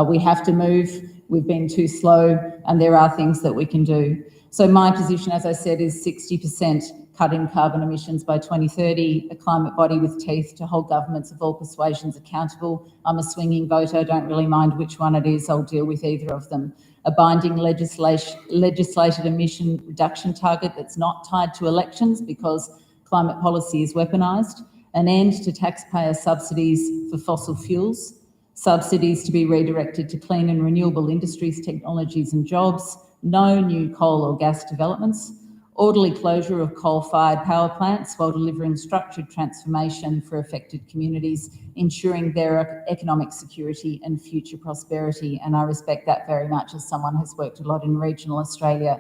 We have to move. We've been too slow, and there are things that we can do. So my position, as I said, is 60% cut in carbon emissions by 2030, a climate body with teeth to hold governments of all persuasions accountable. I'm a swinging voter, don't really mind which one it is, I'll deal with either of them. A binding legislated emission reduction target that's not tied to elections because climate policy is weaponised. An end to taxpayer subsidies for fossil fuels, subsidies to be redirected to clean and renewable industries, technologies and jobs, no new coal or gas developments, orderly closure of coal-fired power plants while delivering structured transformation for affected communities, ensuring their economic security and future prosperity. And I respect that very much as someone who's worked a lot in regional Australia.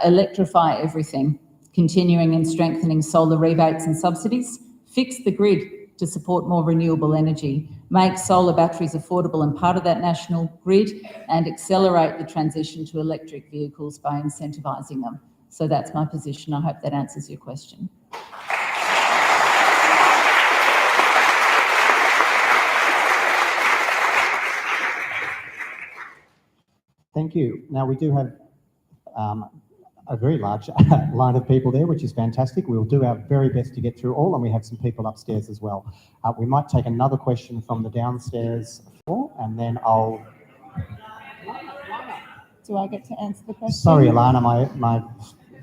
Electrify everything, continuing and strengthening solar rebates and subsidies, fix the grid to support more renewable energy, make solar batteries affordable and part of that national grid, and accelerate the transition to electric vehicles by incentivising them. So that's my position. I hope that answers your question. Thank you. Now we do have a very large line of people there, which is fantastic. We'll do our very best to get through all, and we have some people upstairs as well. We might take another question from the downstairs floor, and then I'll... Do I get to answer the question? Sorry, Alana, my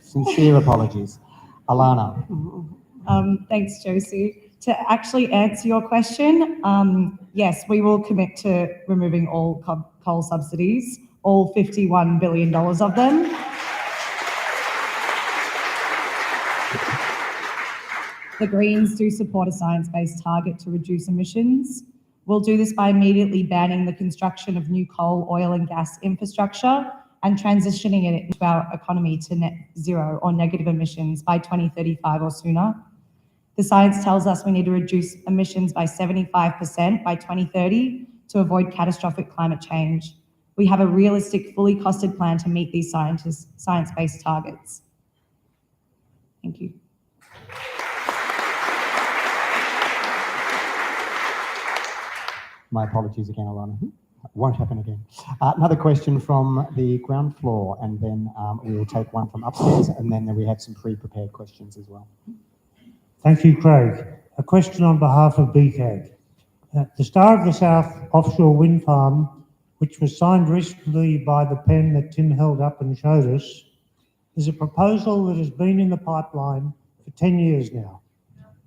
sincere apologies. Alana. Thanks, Josie. To actually answer your question, yes, we will commit to removing all coal subsidies all $51 billion of them. The Greens do support a science-based target to reduce emissions. We'll do this by immediately banning the construction of new coal, oil and gas infrastructure and transitioning it into our economy to net zero or negative emissions by 2035 or sooner. The science tells us we need to reduce emissions by 75% by 2030 to avoid catastrophic climate change. We have a realistic, fully costed plan to meet these science-based targets. Thank you. My apologies again, Alani. Won't happen again. Another question from the ground floor, and then we will take one from upstairs, and then we have some pre-prepared questions as well. Thank you, Craig. A question on behalf of BCAG. The Star of the South offshore wind farm, which was signed recently by the pen that Tim held up and showed us, is a proposal that has been in the pipeline for 10 years now.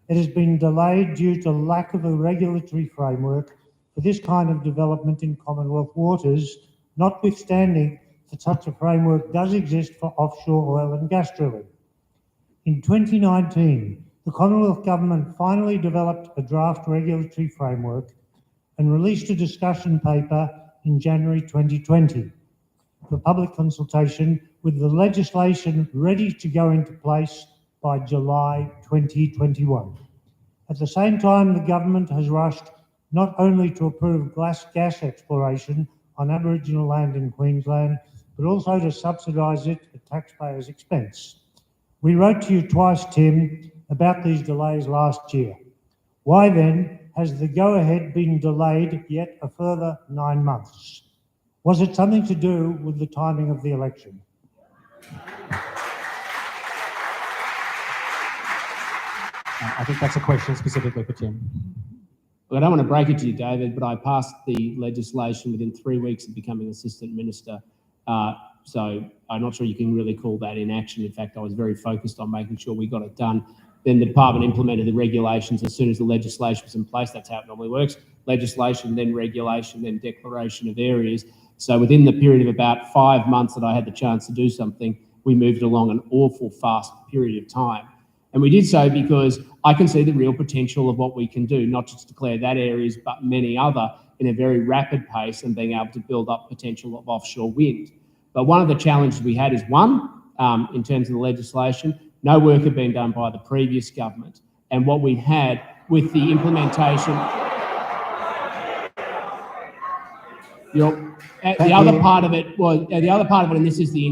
It has been delayed due to lack of a regulatory framework for this kind of development in Commonwealth waters, notwithstanding that such a framework does exist for offshore oil and gas drilling. In 2019, the Commonwealth Government finally developed a draft regulatory framework and released a discussion paper in January 2020 for public consultation, with the legislation ready to go into place by July 2021. At the same time, the government has rushed not only to approve gas exploration on Aboriginal land in Queensland, but also to subsidise it at taxpayers' expense. We wrote to you twice, Tim, about these delays last year. Why then has the go-ahead been delayed yet a further 9 months? Was it something to do with the timing of the election? I think that's a question specifically for Tim. Well, I don't want to break it to you, David, but I passed the legislation within 3 weeks of becoming Assistant Minister. So I'm not sure you can really call that inaction. In fact, I was very focused on making sure we got it done. Then the department implemented the regulations as soon as the legislation was in place. That's how it normally works. Legislation, then regulation, then declaration of areas. So within the period of about 5 months that I had the chance to do something, we moved along an awful fast period of time. And we did so because I can see the real potential of what we can do, not just declare that areas, but many other in a very rapid pace, and being able to build up potential of offshore wind. But one of the challenges we had is, one, in terms of the legislation, no work had been done by the previous government. And what we had with the implementation, the other part of it was, and this is the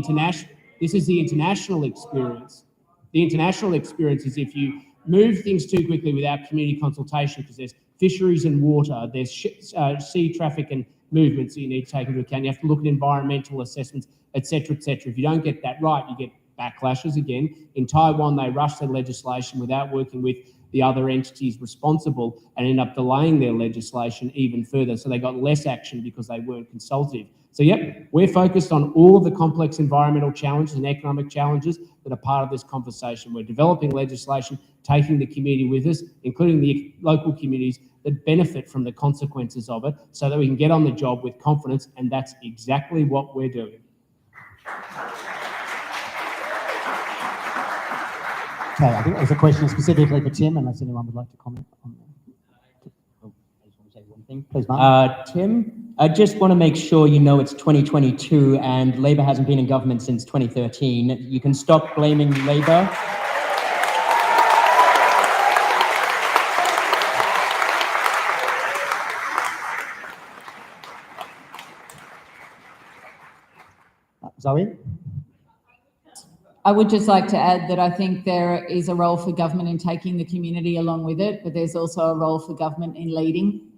international experience. The international experience is if you move things too quickly without community consultation, because there's fisheries and water, there's sea traffic and movements that you need to take into account. You have to look at environmental assessments, et cetera, et cetera. If you don't get that right, you get backlashes again. In Taiwan, they rushed their legislation without working with the other entities responsible and end up delaying their legislation even further. So they got less action because they weren't consultative. So, yep, we're focused on all of the complex environmental challenges and economic challenges that are part of this conversation. We're developing legislation, taking the community with us, including the local communities that benefit from the consequences of it, so that we can get on the job with confidence, and that's exactly what we're doing. Okay, I think there's a question specifically for Tim, unless anyone would like to comment on that. I just want to say one thing. Please, Mark. Tim, I just want to make sure you know it's 2022 and Labor hasn't been in government since 2013. You can stop blaming Labor. Zoe? I would just like to add that I think there is a role for government in taking the community along with it, but there's also a role for government in leading.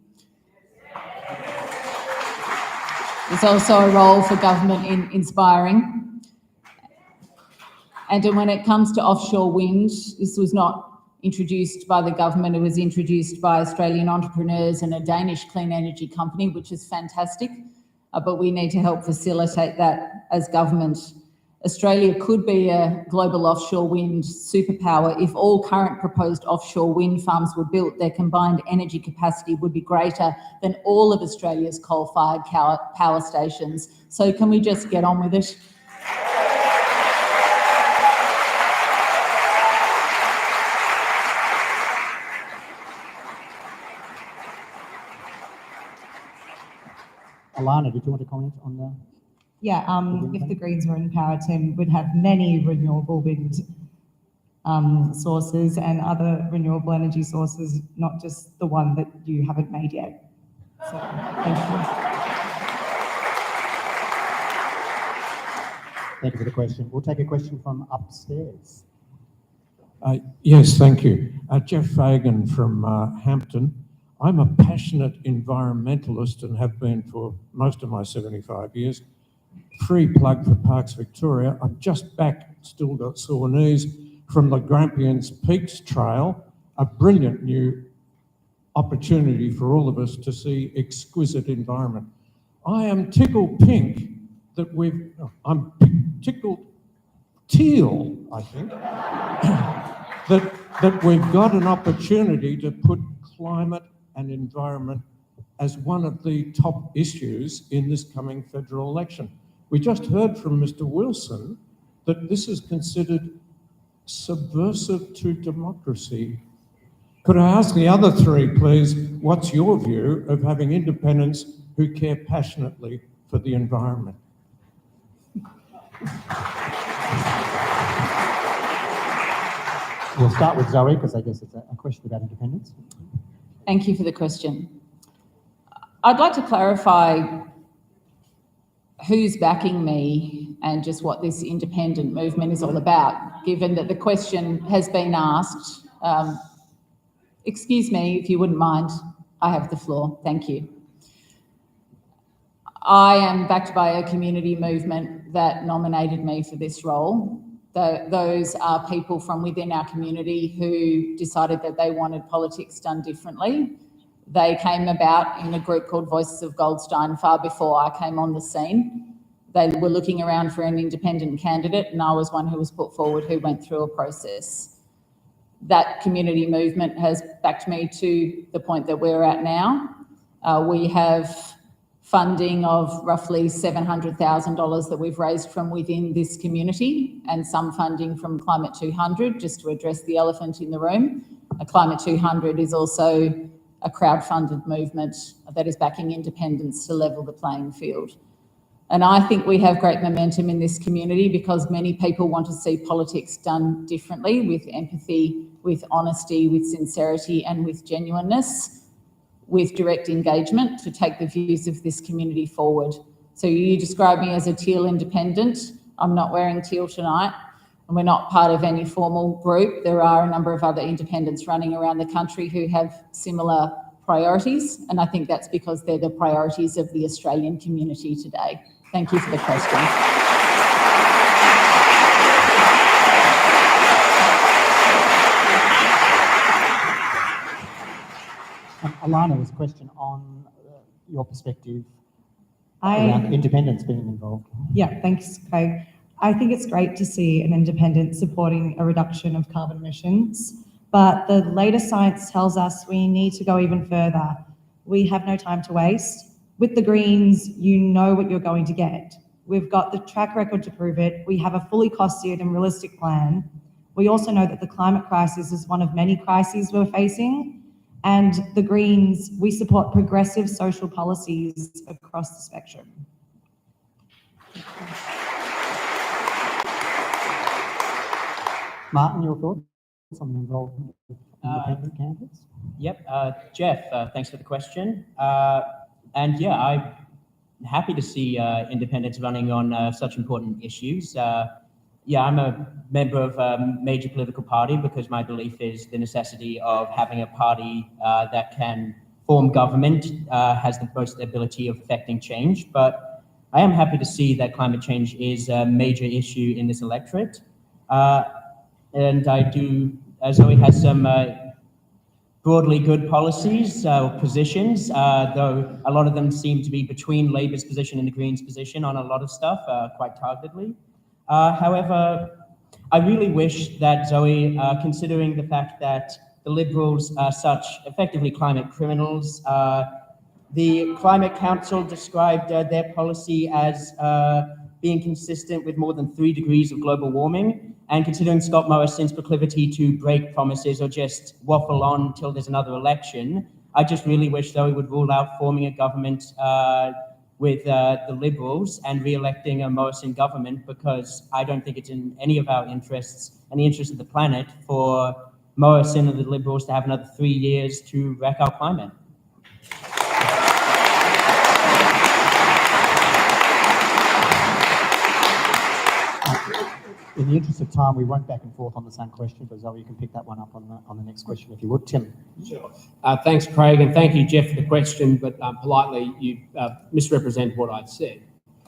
There's also a role for government in inspiring. And when it comes to offshore wind, this was not introduced by the government, it was introduced by Australian entrepreneurs and a Danish clean energy company, which is fantastic, but we need to help facilitate that as government. Australia could be a global offshore wind superpower if all current proposed offshore wind farms were built. Their combined energy capacity would be greater than all of Australia's coal-fired power stations. So can we just get on with it? Alana, did you want to comment on the? Yeah, if the Greens were in power, Tim, we'd have many renewable wind sources and other renewable energy sources, not just the one that you haven't made yet. So, thank you. Thank you for the question. We'll take a question from upstairs. Yes, thank you. Jeff Fagan from Hampton. I'm a passionate environmentalist and have been for most of my 75 years. Free plug for Parks Victoria. I'm just back, still got sore knees, from the Grampians Peaks Trail, a brilliant new opportunity for all of us to see exquisite environment. I am tickled pink that I'm tickled teal, I think, that we've got an opportunity to put climate and environment as one of the top issues in this coming federal election. We just heard from Mr. Wilson that this is considered subversive to democracy. Could I ask the other three, please, what's your view of having independents who care passionately for the environment? We'll start with Zoe, because I guess it's a question about independence. Thank you for the question. I'd like to clarify who's backing me and just what this independent movement is all about, given that the question has been asked. Excuse me, if you wouldn't mind, I have the floor. Thank you. I am backed by a community movement that nominated me for this role. Those are people from within our community who decided that they wanted politics done differently. They came about in a group called Voices of Goldstein far before I came on the scene. They were looking around for an independent candidate, and I was one who was put forward who went through a process. That community movement has backed me to the point that we're at now. We have funding of roughly $700,000 that we've raised from within this community, and some funding from Climate 200, just to address the elephant in the room. Climate 200 is also a crowd-funded movement that is backing independents to level the playing field. And I think we have great momentum in this community because many people want to see politics done differently, with empathy, with honesty, with sincerity, and with genuineness, with direct engagement to take the views of this community forward. So you describe me as a teal independent. I'm not wearing teal tonight, and we're not part of any formal group. There are a number of other independents running around the country who have similar priorities, and I think that's because they're the priorities of the Australian community today. Thank you for the question. Alana was a question on your perspective around independents being involved. Yeah, thanks, Craig. I think it's great to see an independent supporting a reduction of carbon emissions, but the latest science tells us we need to go even further. We have no time to waste. With the Greens, you know what you're going to get. We've got the track record to prove it. We have a fully costed and realistic plan. We also know that the climate crisis is one of many crises we're facing. And the Greens, we support progressive social policies across the spectrum. Martin, your thoughts on the involvement of independent candidates? Yep, Jeff, thanks for the question. And yeah, I'm happy to see independents running on such important issues. Yeah, I'm a member of a major political party because my belief is the necessity of having a party that can form government has the most ability of affecting change. But I am happy to see that climate change is a major issue in this electorate. And I do, Zoe has some broadly good policies, positions, though a lot of them seem to be between Labor's position and the Greens' position on a lot of stuff, quite targetedly. However, I really wish that Zoe, considering the fact that the Liberals are such effectively climate criminals, the Climate Council described their policy as being consistent with more than 3 degrees of global warming, and considering Scott Morrison's proclivity to break promises or just waffle on until there's another election, I just really wish Zoe would rule out forming a government with the Liberals and re-electing a Morrison government, because I don't think it's in any of our interests and the interest of the planet for Morrison and the Liberals to have another 3 years to wreck our climate. In the interest of time, we won't back and forth on the same question, but Zoe, you can pick that one up on the next question if you would. Tim. Sure. Thanks, Craig, and thank you, Jeff, for the question, but politely, you misrepresent what I've said.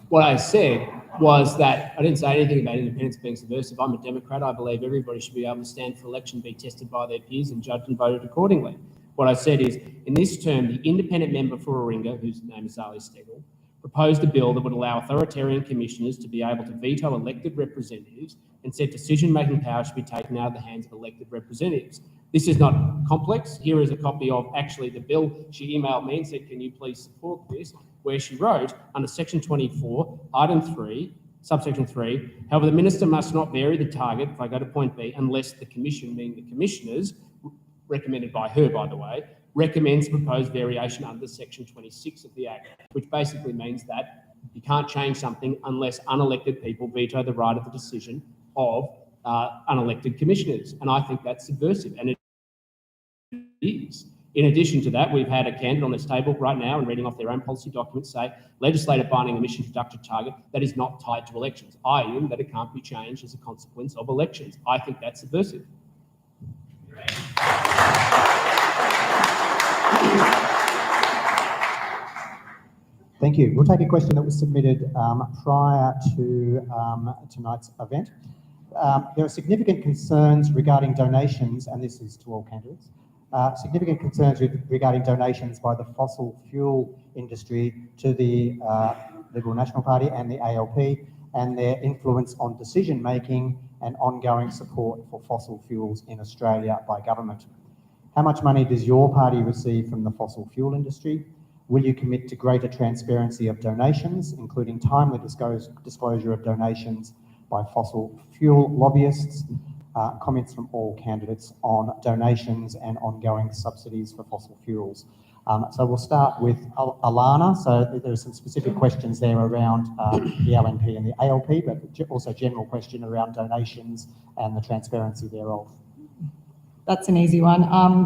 What I said was that I didn't say anything about independence being subversive. I'm a Democrat. I believe everybody should be able to stand for election, be tested by their peers and judged and voted accordingly. What I said is, in this term, the independent member for Warringah, whose name is Zoe Daniel, proposed a bill that would allow authoritarian commissioners to be able to veto elected representatives and said decision-making power should be taken out of the hands of elected representatives. This is not complex. Here is a copy of actually the bill. She emailed me and said, can you please support this? Where she wrote, under section 24, item 3, subsection 3, however, the minister must not vary the target, if I go to point B, unless the commission, being the commissioners, recommended by her, by the way, recommends proposed variation under section 26 of the Act, which basically means that you can't change something unless unelected people veto the right of the decision of unelected commissioners. And I think that's subversive, and it is. In addition to that, we've had a candidate on this table right now and reading off their own policy documents say legislative binding emissions reduction target that is not tied to elections, i.e. that it can't be changed as a consequence of elections. I think that's subversive. Thank you. We'll take a question that was submitted prior to tonight's event. There are significant concerns regarding donations, and this is to all candidates, significant concerns regarding donations by the fossil fuel industry to the Liberal National Party and the ALP, and their influence on decision-making and ongoing support for fossil fuels in Australia by government. How much money does your party receive from the fossil fuel industry? Will you commit to greater transparency of donations, including timely disclosure of donations by fossil fuel lobbyists? Comments from all candidates on donations and ongoing subsidies for fossil fuels. So we'll start with Alana. So there are some specific questions there around the LNP and the ALP, but also general question around donations and the transparency thereof. That's an easy one.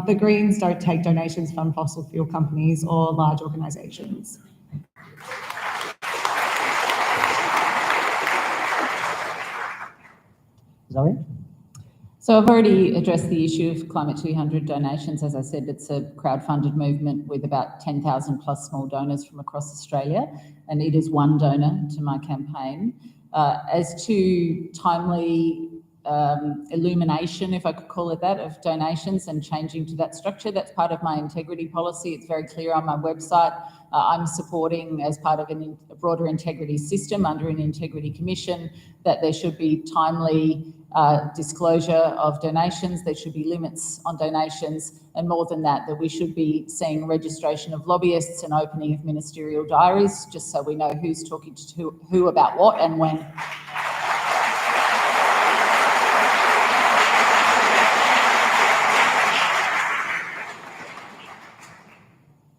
The Greens don't take donations from fossil fuel companies or large organisations. Zoe? So I've already addressed the issue of Climate 200 donations. As I said, it's a crowd-funded movement with about 10,000 plus small donors from across Australia, and it is one donor to my campaign. As to timely illumination, if I could call it that, of donations and changing to that structure, that's part of my integrity policy. It's very clear on my website. I'm supporting, as part of a broader integrity system under an integrity commission, that there should be timely disclosure of donations, there should be limits on donations, and more than that, that we should be seeing registration of lobbyists and opening of ministerial diaries, just so we know who's talking to who about what and when.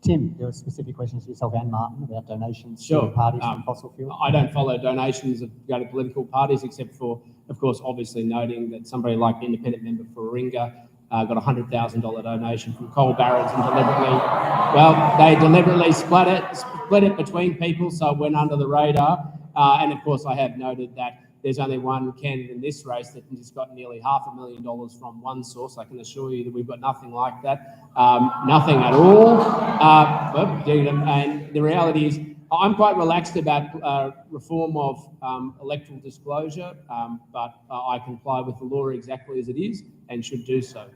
Tim, there are specific questions to yourself and Martin about donations Sure. to parties from fossil fuel. I don't follow donations that go to political parties, except for, of course, obviously noting that somebody like the independent member for Warringah got a $100,000 donation from coal barons and they deliberately split it between people, so it went under the radar. And of course, I have noted that there's only one candidate in this race that has got nearly $500,000 from one source. I can assure you that we've got nothing like that, nothing at all. And the reality is, I'm quite relaxed about reform of electoral disclosure, but I comply with the law exactly as it is and should do so.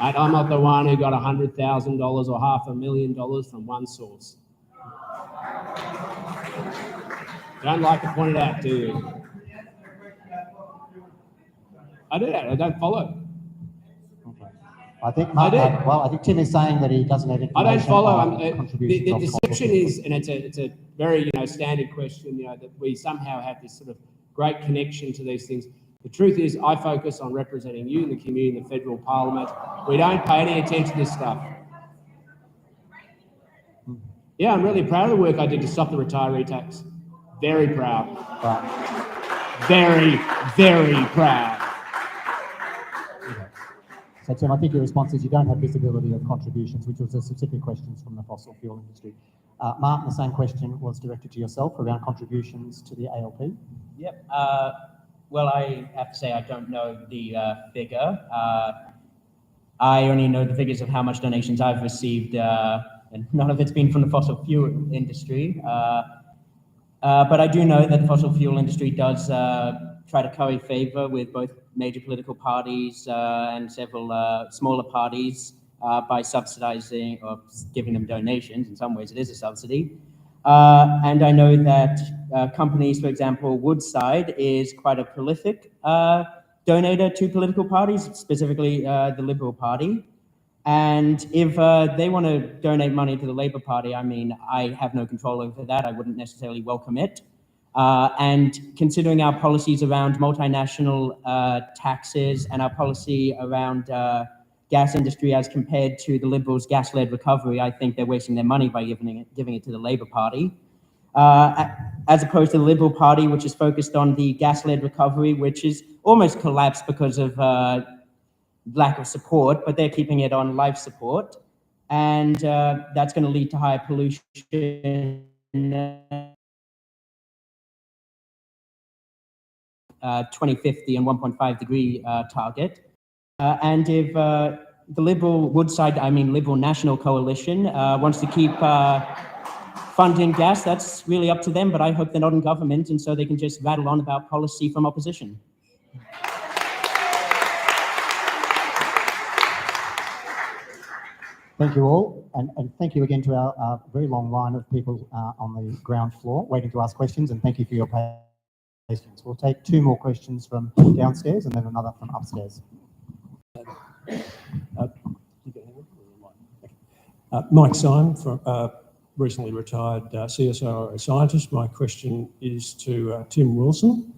And I'm not the one who got $100,000 or $500,000 from one source. Don't like to point it out, do you? I do that. I don't follow. I think I do. I think Tim is saying that he doesn't have information. I don't follow. on The contributions of deception fossil is, and it's a very standard question. That we somehow have this sort of great connection to these things. The truth is, I focus on representing you in the community in the federal parliament. We don't pay any attention to this stuff. Yeah, I'm really proud of the work I did to stop the retiree tax. Very proud. Right. Very, very proud. So, Tim, I think your response is you don't have visibility of contributions, which was a specific question from the fossil fuel industry. Martin, the same question was directed to yourself around contributions to the ALP. Yep. Well, I have to say I don't know the figure. I only know the figures of how much donations I've received, and none of it's been from the fossil fuel industry. But I do know that the fossil fuel industry does try to curry favor with both major political parties and several smaller parties by subsidizing or giving them donations. In some ways, it is a subsidy. And I know that companies, for example, Woodside is quite a prolific donator to political parties, specifically the Liberal Party. And if they want to donate money to the Labour Party, I mean, I have no control over that. I wouldn't necessarily welcome it. And considering our policies around multinational taxes and our policy around gas industry as compared to the Liberals' gas-led recovery, I think they're wasting their money by giving it to the Labour Party. As opposed to the Liberal Party, which is focused on the gas-led recovery, which is almost collapsed because of lack of support, but they're keeping it on life support. And that's going to lead to higher pollution 2050 and 1.5 degree target. And if the Liberal Liberal National Coalition wants to keep funding gas, that's really up to them, but I hope they're not in government and so they can just rattle on about policy from opposition. Thank you all, and thank you again to our very long line of people on the ground floor waiting to ask questions, and thank you for your patience. We'll take two more questions from downstairs and then another from upstairs. Mike Syme, recently retired CSIRO scientist. My question is to Tim Wilson.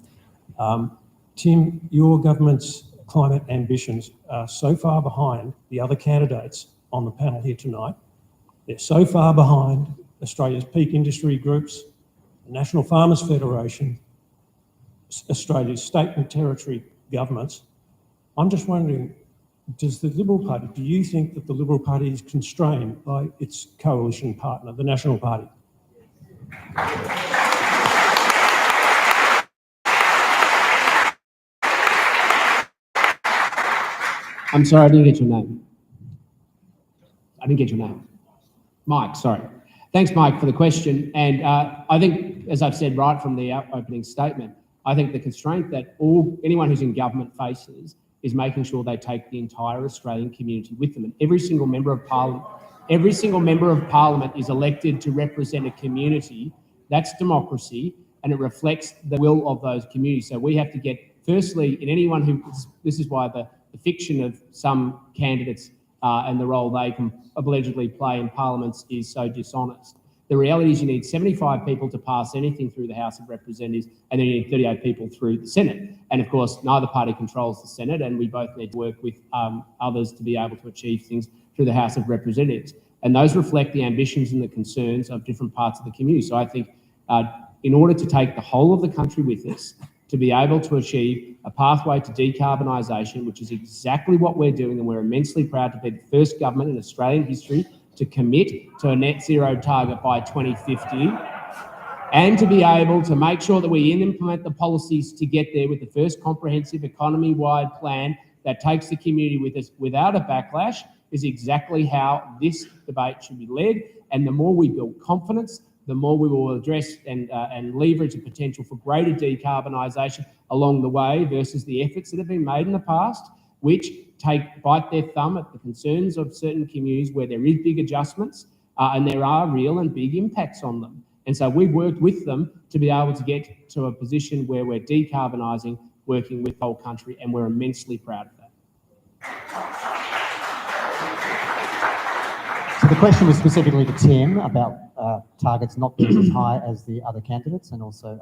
Tim, your government's climate ambitions are so far behind the other candidates on the panel here tonight. They're so far behind Australia's peak industry groups, the National Farmers Federation, Australia's state and territory governments. I'm just wondering, do you think that the Liberal Party is constrained by its coalition partner, the National Party? I'm sorry, I didn't get your name. Mike, sorry. Thanks, Mike, for the question. And I think, as I've said right from the opening statement, I think the constraint that anyone who's in government faces is making sure they take the entire Australian community with them. And every single member of parliament is elected to represent a community. That's democracy, and it reflects the will of those communities. So we have to get, firstly, in anyone who, this is why the fiction of some candidates and the role they can allegedly play in parliaments is so dishonest. The reality is you need 75 people to pass anything through the House of Representatives, and then you need 38 people through the Senate. And of course, neither party controls the Senate, and we both need to work with others to be able to achieve things through the House of Representatives. And those reflect the ambitions and the concerns of different parts of the community. So I think in order to take the whole of the country with us, to be able to achieve a pathway to decarbonisation, which is exactly what we're doing, and we're immensely proud to be the first government in Australian history to commit to a net zero target by 2050, and to be able to make sure that we implement the policies to get there with the first comprehensive economy-wide plan that takes the community with us without a backlash, is exactly how this debate should be led. And the more we build confidence, the more we will address and leverage the potential for greater decarbonisation along the way versus the efforts that have been made in the past, which bite their thumb at the concerns of certain communities where there is big adjustments and there are real and big impacts on them. And so we've worked with them to be able to get to a position where we're decarbonising, working with the whole country, and we're immensely proud of that. So the question was specifically to Tim about targets not being as high as the other candidates and also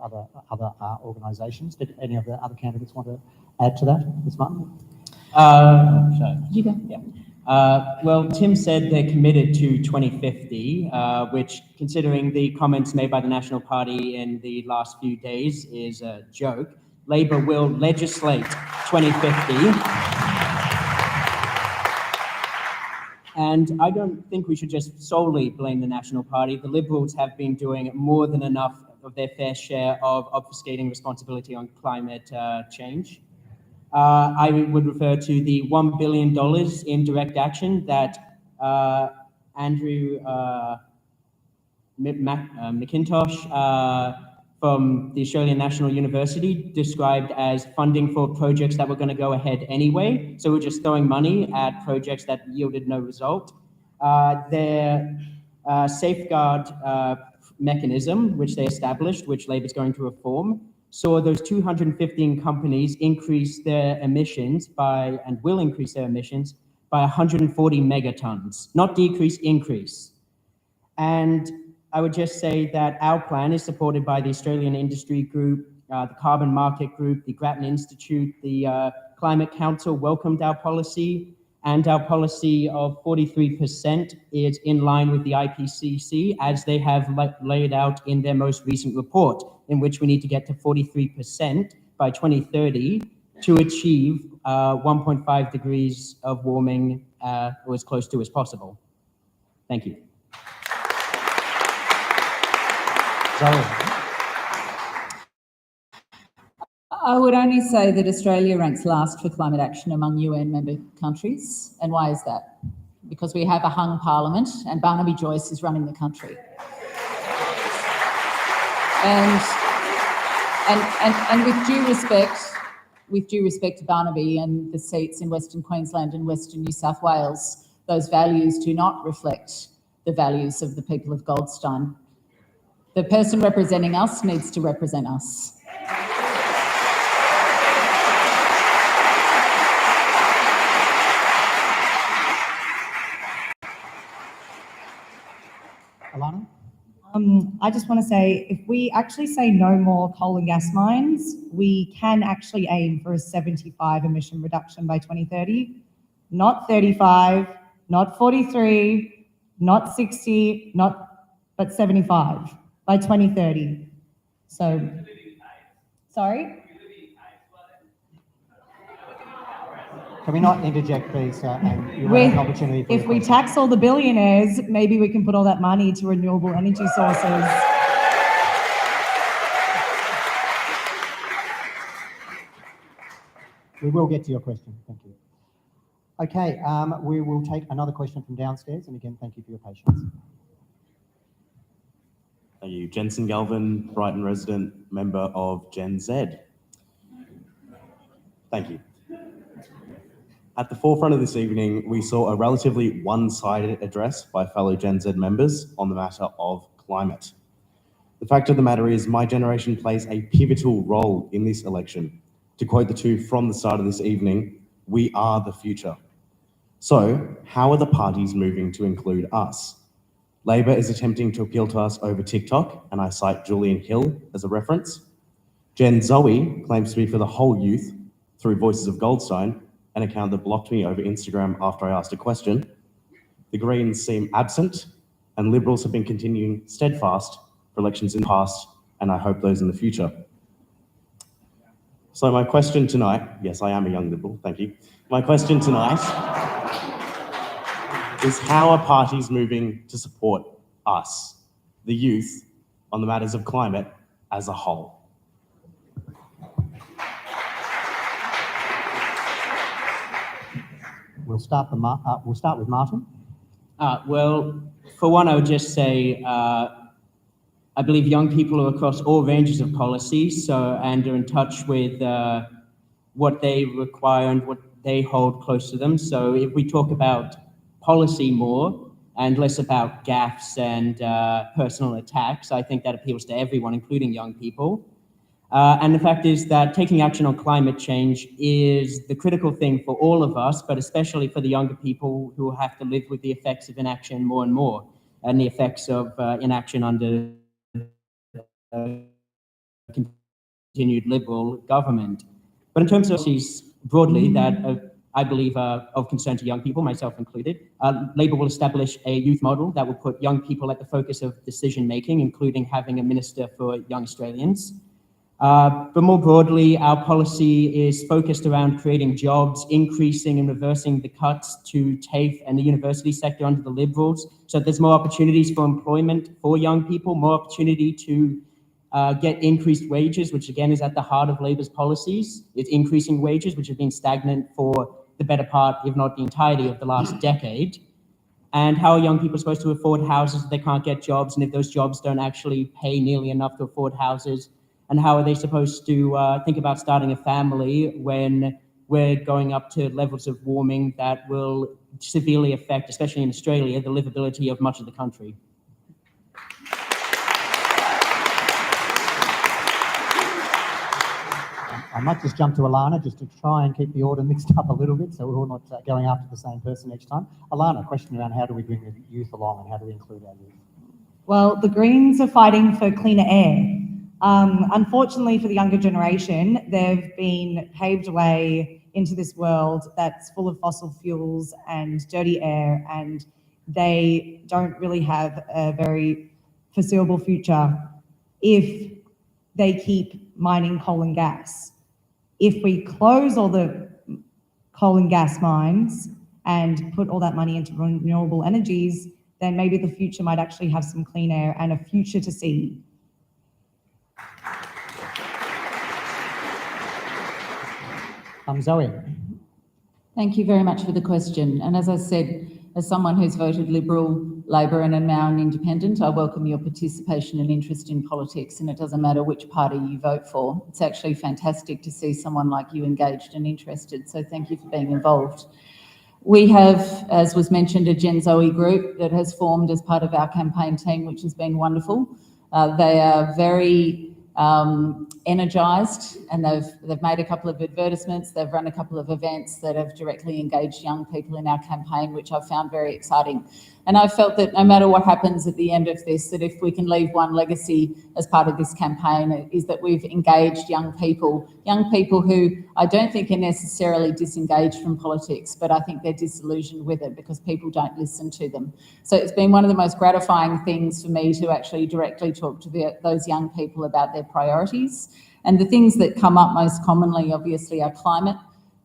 other organisations. Did any of the other candidates want to add to that, Ms. Martin? You go. Yeah. Well, Tim said they're committed to 2050, which, considering the comments made by the National Party in the last few days, is a joke. Labor will legislate 2050. And I don't think we should just solely blame the National Party. The Liberals have been doing more than enough of their fair share of obfuscating responsibility on climate change. I would refer to the $1 billion in direct action that Andrew McIntosh from the Australian National University described as funding for projects that were going to go ahead anyway. So we're just throwing money at projects that yielded no result. Their safeguard mechanism, which they established, which Labor's going to reform, saw those 215 companies increase their emissions by, and will increase their emissions by 140 megatons, not decrease, increase. And I would just say that our plan is supported by the Australian Industry Group, the Carbon Market Group, the Grattan Institute, the Climate Council welcomed our policy, and our policy of 43% is in line with the IPCC as they have laid out in their most recent report, in which we need to get to 43% by 2030 to achieve 1.5 degrees of warming or as close to as possible. Thank you. Zoe. I would only say that Australia ranks last for climate action among UN member countries. And why is that? Because we have a hung parliament and Barnaby Joyce is running the country. And with due respect to Barnaby and the seats in Western Queensland and Western New South Wales, those values do not reflect the values of the people of Goldstein. The person representing us needs to represent us. Alani? I just want to say, if we actually say no more coal and gas mines, we can actually aim for a 75 emission reduction by 2030, not 35, not 43, not 60, but 75 by 2030. So, sorry? Can we not interject, please? And you have an opportunity for if we tax all the billionaires, maybe we can put all that money to renewable energy sources. We will get to your question. Thank you. Okay, we will take another question from downstairs. And again, thank you for your patience. Thank you. Jensen Galvin, Brighton resident, member of Gen Z. Thank you. At the forefront of this evening, we saw a relatively one-sided address by fellow Gen Z members on the matter of climate. The fact of the matter is my generation plays a pivotal role in this election. To quote the two from the start of this evening, we are the future. So how are the parties moving to include us? Labor is attempting to appeal to us over TikTok, and I cite Julian Hill as a reference. Gen Zoe claims to be for the whole youth through Voices of Goldstein, an account that blocked me over Instagram after I asked a question. The Greens seem absent, and Liberals have been continuing steadfast for elections in the past, and I hope those in the future. So my question tonight, yes, I am a young Liberal, thank you. My question tonight is how are parties moving to support us, the youth, on the matters of climate as a whole? We'll start with Martin. Well, for one, I would just say I believe young people are across all ranges of policies, and are in touch with what they require and what they hold close to them. So if we talk about policy more, and less about gaffes and personal attacks. I think that appeals to everyone, including young people. And the fact is that taking action on climate change is the critical thing for all of us, but especially for the younger people who have to live with the effects of inaction more and more, and the effects of inaction under continued Liberal government. But in terms of policies broadly that I believe are of concern to young people, myself included, Labour will establish a youth model that will put young people at the focus of decision-making, including having a Minister for Young Australians. But more broadly, our policy is focused around creating jobs, increasing and reversing the cuts to TAFE and the university sector under the Liberals, so that there's more opportunities for employment for young people, more opportunity to get increased wages, which again is at the heart of Labour's policies. It's increasing wages, which have been stagnant for the better part, if not the entirety of the last decade. And how are young people supposed to afford houses if they can't get jobs, and if those jobs don't actually pay nearly enough to afford houses? And how are they supposed to think about starting a family when we're going up to levels of warming that will severely affect, especially in Australia, the livability of much of the country? I might just jump to Alana just to try and keep the order mixed up a little bit so we're all not going after the same person each time. Alana, a question around how do we bring the youth along and how do we include our youth? Well, the Greens are fighting for cleaner air. Unfortunately for the younger generation, they've been paved a way into this world that's full of fossil fuels and dirty air, and they don't really have a very foreseeable future if they keep mining coal and gas. If we close all the coal and gas mines and put all that money into renewable energies, then maybe the future might actually have some clean air and a future to see. Zoe. Thank you very much for the question. And as I said, as someone who's voted Liberal, Labor and now an independent, I welcome your participation and interest in politics, and it doesn't matter which party you vote for. It's actually fantastic to see someone like you engaged and interested, so thank you for being involved. We have, as was mentioned, a Gen Zoe group that has formed as part of our campaign team, which has been wonderful. They are very energised, and they've made a couple of advertisements, they've run a couple of events that have directly engaged young people in our campaign, which I've found very exciting. And I felt that no matter what happens at the end of this, that if we can leave one legacy as part of this campaign, is that we've engaged young people who I don't think are necessarily disengaged from politics, but I think they're disillusioned with it because people don't listen to them. So it's been one of the most gratifying things for me to actually directly talk to those young people about their priorities. And the things that come up most commonly, obviously, are climate.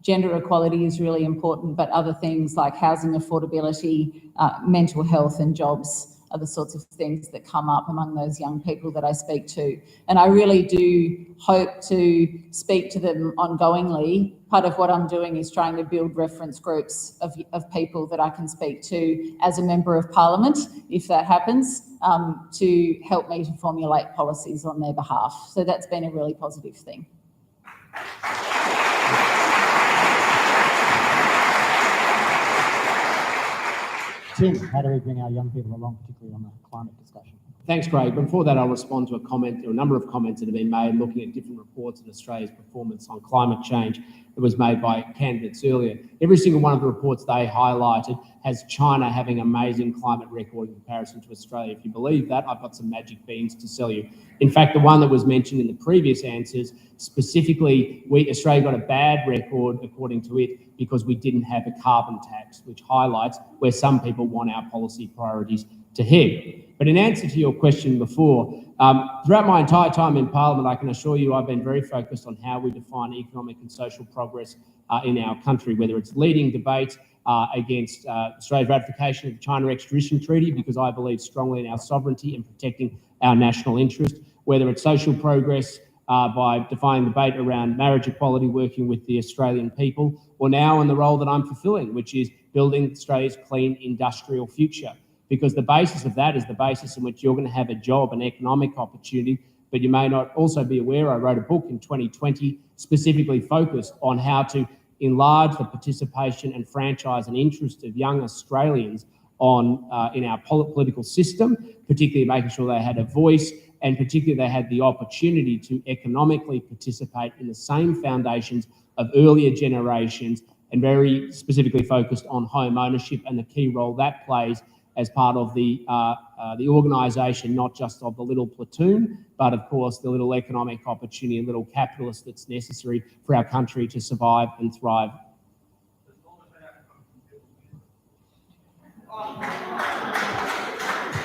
Gender equality is really important, but other things like housing affordability, mental health and jobs are the sorts of things that come up among those young people that I speak to. And I really do hope to speak to them ongoingly. Part of what I'm doing is trying to build reference groups of people that I can speak to as a Member of Parliament, if that happens, to help me to formulate policies on their behalf. So that's been a really positive thing. Tim, how do we bring our young people along, particularly on the climate discussion? Thanks, Craig. Before that, I'll respond to a comment or a number of comments that have been made looking at different reports on Australia's performance on climate change that was made by candidates earlier. Every single one of the reports they highlighted has China having an amazing climate record in comparison to Australia. If you believe that, I've got some magic beans to sell you. In fact, the one that was mentioned in the previous answers, specifically, Australia got a bad record, according to it, because we didn't have a carbon tax, which highlights where some people want our policy priorities to head. But in answer to your question before, throughout my entire time in Parliament, I can assure you I've been very focused on how we define economic and social progress in our country, whether it's leading debates against Australia's ratification of the China Extradition Treaty, because I believe strongly in our sovereignty and protecting our national interest, whether it's social progress by defining debate around marriage equality, working with the Australian people, or now in the role that I'm fulfilling, which is building Australia's clean industrial future. Because the basis of that is the basis in which you're going to have a job, an economic opportunity. But you may not also be aware, I wrote a book in 2020 specifically focused on how to enlarge the participation and franchise and interest of young Australians on in our political system, particularly making sure they had a voice, and particularly they had the opportunity to economically participate in the same foundations of earlier generations, and very specifically focused on home ownership and the key role that plays as part of the organisation, not just of the little platoon, but of course the little economic opportunity and little capitalist that's necessary for our country to survive and thrive.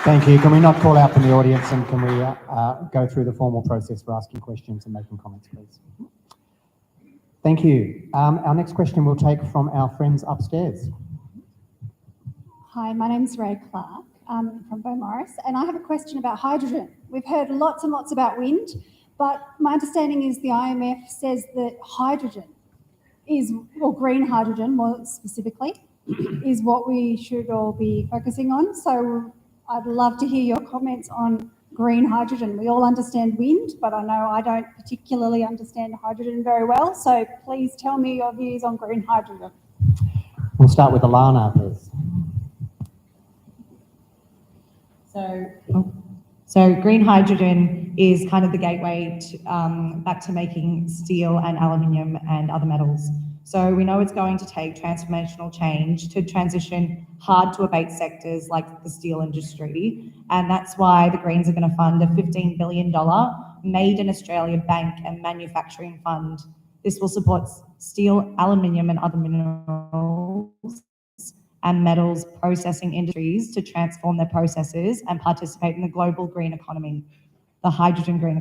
Thank you. Can we not call out from the audience, and can we go through the formal process for asking questions and making comments, please? Thank you. Our next question we'll take from our friends upstairs. Hi, my name's Ray Clark from Morrison, and I have a question about hydrogen. We've heard lots and lots about wind, but my understanding is the IMF says that hydrogen is, or green hydrogen more specifically, is what we should all be focusing on. So I'd love to hear your comments on green hydrogen. We all understand wind, but I know I don't particularly understand hydrogen very well. So please tell me your views on green hydrogen. We'll start with Alana, please. So green hydrogen is kind of the gateway to, back to making steel and aluminium and other metals. So we know it's going to take transformational change to transition hard to abate sectors like the steel industry. And that's why the Greens are going to fund a $15 billion Made in Australia Bank and Manufacturing Fund. This will support steel, aluminium and other minerals and metals processing industries to transform their processes and participate in the global green economy, the hydrogen green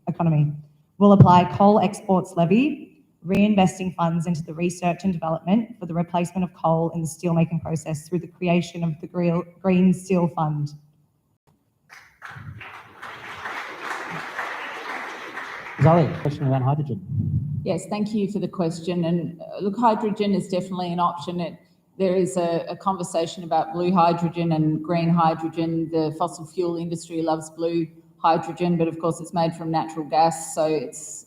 economy. We'll apply coal exports levy, reinvesting funds into the research and development for the replacement of coal in the steelmaking process through the creation of the Green Steel Fund. Zoe, question around hydrogen. Yes, thank you for the question. And look, hydrogen is definitely an option. There is a conversation about blue hydrogen and green hydrogen. The fossil fuel industry loves blue hydrogen, but of course it's made from natural gas, so it's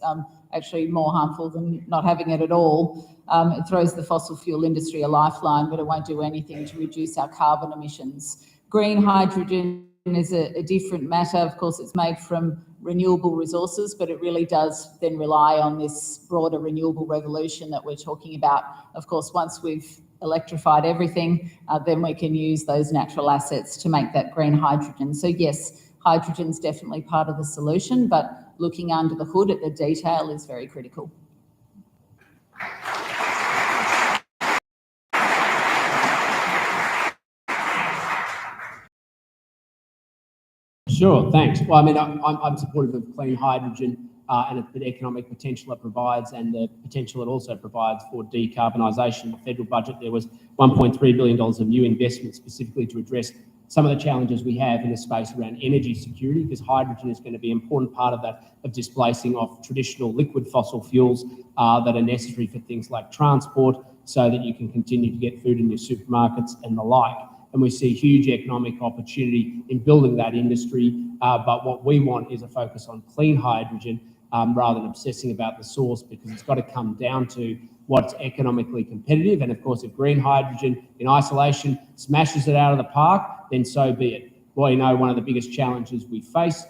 actually more harmful than not having it at all. It throws the fossil fuel industry a lifeline, but it won't do anything to reduce our carbon emissions. Green hydrogen is a different matter. Of course, it's made from renewable resources, but it really does then rely on this broader renewable revolution that we're talking about. Of course, once we've electrified everything, then we can use those natural assets to make that green hydrogen. So yes, hydrogen's definitely part of the solution, but looking under the hood at the detail is very critical. Sure, thanks. Well, I mean, I'm supportive of clean hydrogen and the economic potential it provides, and the potential it also provides for decarbonisation. In the federal budget, there was $1.3 billion of new investment specifically to address some of the challenges we have in the space around energy security, because hydrogen is going to be an important part of that, of displacing off traditional liquid fossil fuels that are necessary for things like transport, so that you can continue to get food in your supermarkets and the like. And we see huge economic opportunity in building that industry. But what we want is a focus on clean hydrogen rather than obsessing about the source, because it's got to come down to what's economically competitive. And of course, if green hydrogen in isolation smashes it out of the park, then so be it. Well, you know, one of the biggest challenges we face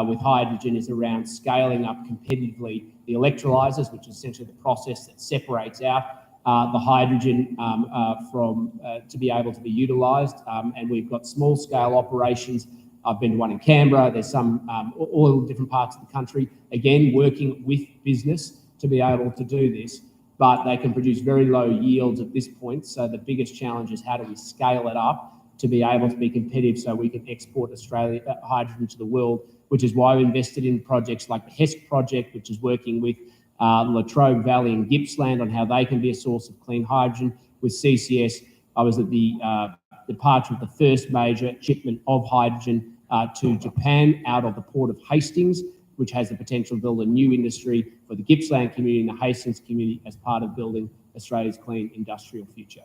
with hydrogen is around scaling up competitively the electrolyzers, which is essentially the process that separates out the hydrogen to be able to be utilised. And we've got small scale operations. I've been to one in Canberra. There's some all different parts of the country, again, working with business to be able to do this, but they can produce very low yields at this point. So the biggest challenge is how do we scale it up to be able to be competitive so we can export Australia hydrogen to the world, which is why we invested in projects like the HESC project, which is working with La Trobe Valley and Gippsland on how they can be a source of clean hydrogen. With CCS, I was at the departure of the first major shipment of hydrogen to Japan out of the port of Hastings, which has the potential to build a new industry for the Gippsland community and the Hastings community as part of building Australia's clean industrial future.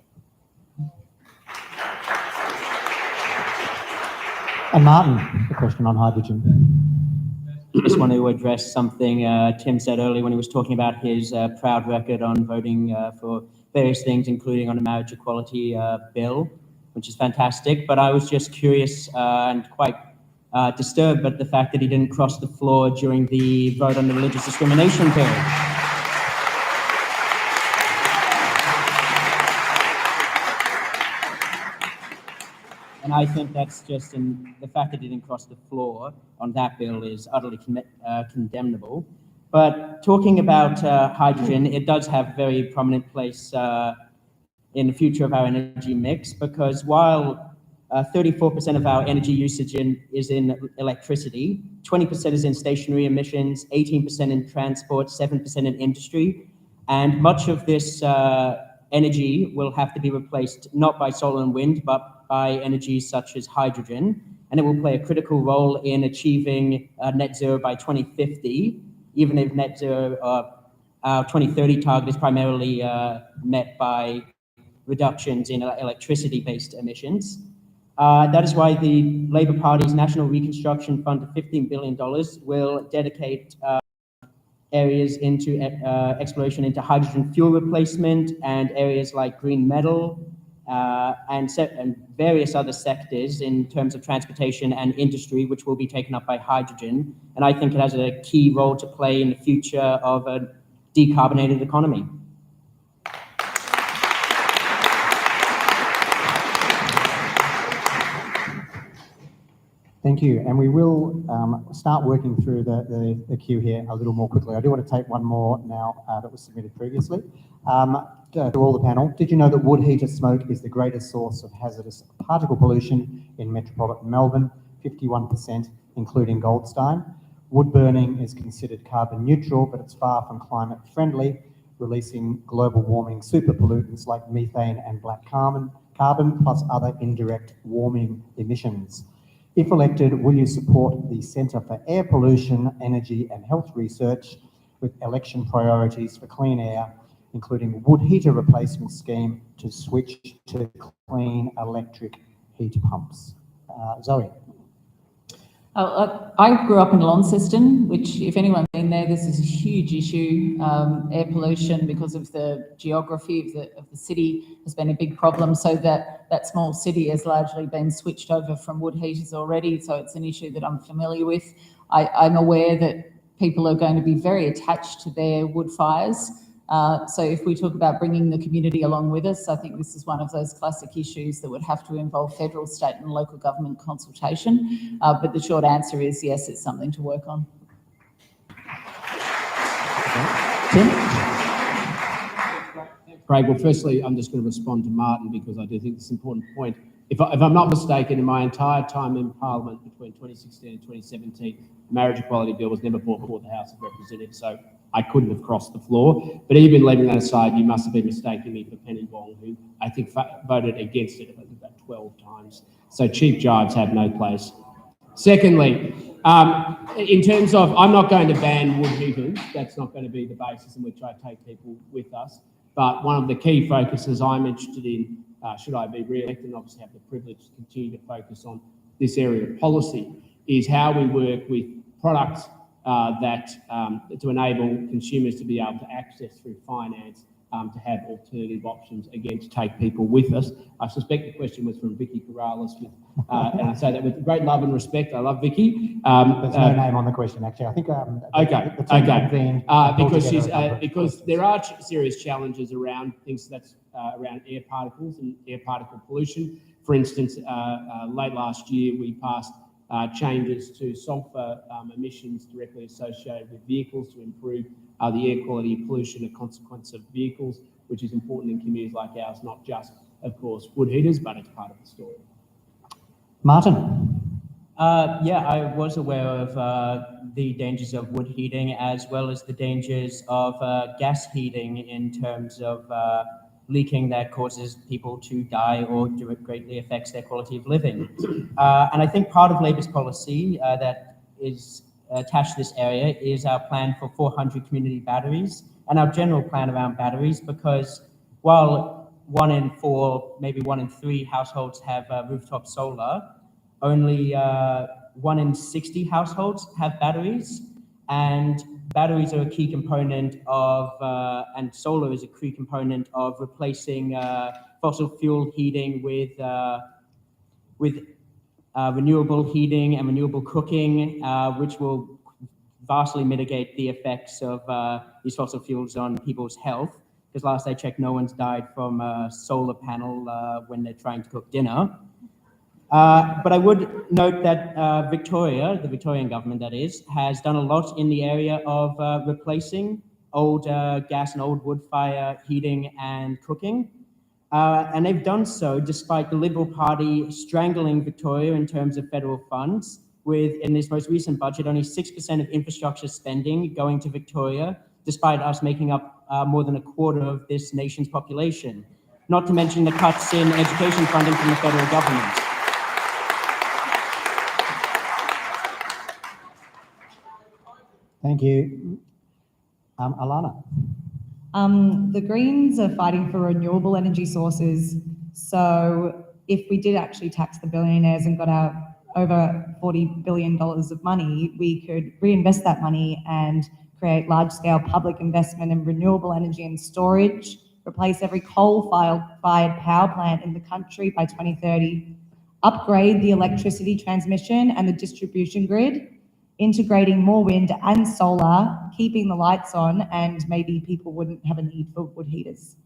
And Martin, the question on hydrogen. I just want to address something Tim said earlier when he was talking about his proud record on voting for various things, including on a marriage equality bill. which is fantastic. But I was just curious and quite disturbed at the fact that he didn't cross the floor during the vote on the religious discrimination bill. And I think that's just the fact that it didn't cross the floor on that bill is utterly condemnable. But talking about hydrogen, it does have a very prominent place in the future of our energy mix, because while 34% of our energy usage is in electricity, 20% is in stationary emissions, 18% in transport, 7% in industry, and much of this energy will have to be replaced not by solar and wind, but by energies such as hydrogen, and it will play a critical role in achieving net zero by 2050, even if net zero, our 2030 target is primarily met by reductions in electricity-based emissions. That is why the Labour Party's National Reconstruction Fund of $15 billion will dedicate areas into exploration into hydrogen fuel replacement and areas like green metal, and various other sectors in terms of transportation and industry, which will be taken up by hydrogen. And I think it has a key role to play in the future of a decarbonated economy. Thank you. And we will start working through the queue here a little more quickly. I do want to take one more now that was submitted previously. To all the panel, did you know that wood heater smoke is the greatest source of hazardous particle pollution in metropolitan Melbourne, 51%, including Goldstein? Wood burning is considered carbon neutral, but it's far from climate friendly, releasing global warming super pollutants like methane and black carbon, plus other indirect warming emissions. If elected, will you support the Centre for Air Pollution, Energy and Health Research with election priorities for clean air, including wood heater replacement scheme to switch to clean electric heat pumps? Zoe. I grew up in Launceston, which, if anyone's been there, this is a huge issue. Air pollution, because of the geography of the city, has been a big problem. So that small city has largely been switched over from wood heaters already. So it's an issue that I'm familiar with. I'm aware that people are going to be very attached to their wood fires. So if we talk about bringing the community along with us, I think this is one of those classic issues that would have to involve federal, state and local government consultation. But the short answer is yes, it's something to work on. Tim? Craig, well, firstly, I'm just going to respond to Martin because I do think it's an important point. If I'm not mistaken, in my entire time in Parliament between 2016 and 2017, the Marriage Equality Bill was never brought before the House of Representatives, so I couldn't have crossed the floor. But even leaving that aside, you must have been mistaking me for Penny Wong, who I think voted against it about 12 times. So cheap jibes have no place. Secondly, in terms of, I'm not going to ban wood heaters. That's not going to be the basis in which I take people with us. But one of the key focuses I'm interested in, should I be re-elected and obviously have the privilege to continue to focus on this area of policy, is how we work with products to enable consumers to be able to access through finance, to have alternative options, again, to take people with us. I suspect the question was from Vicky Corrales, and I say that with great love and respect. I love Vicky. There's no name on the question, actually. I think. Because there are serious challenges around things that's around air particles and air particle pollution. For instance, late last year we passed changes to sulphur emissions directly associated with vehicles to improve the air quality pollution, a consequence of vehicles, which is important in communities like ours, not just, of course, wood heaters, but it's part of the story. Martin? Yeah, I was aware of the dangers of wood heating as well as the dangers of gas heating in terms of leaking that causes people to die or greatly affects their quality of living. And I think part of Labor's policy that is attached to this area is our plan for 400 community batteries and our general plan around batteries, because while 1 in 4, maybe 1 in 3 households have rooftop solar, only 1 in 60 households have batteries, and batteries are a key component of, and solar is a key component of replacing fossil fuel heating with renewable heating and renewable cooking, which will vastly mitigate the effects of these fossil fuels on people's health. Because last I checked, no one's died from a solar panel when they're trying to cook dinner. But I would note that Victoria, the Victorian government that is, has done a lot in the area of replacing old gas and old wood fire heating and cooking. And they've done so despite the Liberal Party strangling Victoria in terms of federal funds, with, in this most recent budget, only 6% of infrastructure spending going to Victoria, despite us making up more than a quarter of this nation's population. Not to mention the cuts in education funding from the federal government. Thank you. Alana. The Greens are fighting for renewable energy sources. So if we did actually tax the billionaires and got out over $40 billion of money, we could reinvest that money and create large-scale public investment in renewable energy and storage, replace every coal-fired power plant in the country by 2030, upgrade the electricity transmission and the distribution grid, integrating more wind and solar, keeping the lights on, and maybe people wouldn't have a need for wood heaters.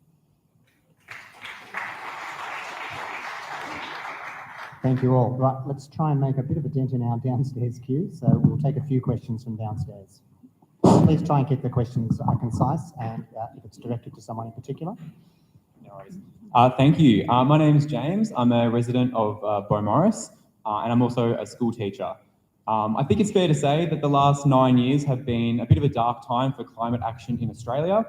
Thank you all. Right, let's try and make a bit of a dent in our downstairs queue. So we'll take a few questions from downstairs. Please try and keep the questions concise, and if it's directed to someone in particular. No worries. Thank you. My name is James. I'm a resident of Beaumaris, and I'm also a school teacher. I think it's fair to say that the last 9 years have been a bit of a dark time for climate action in Australia.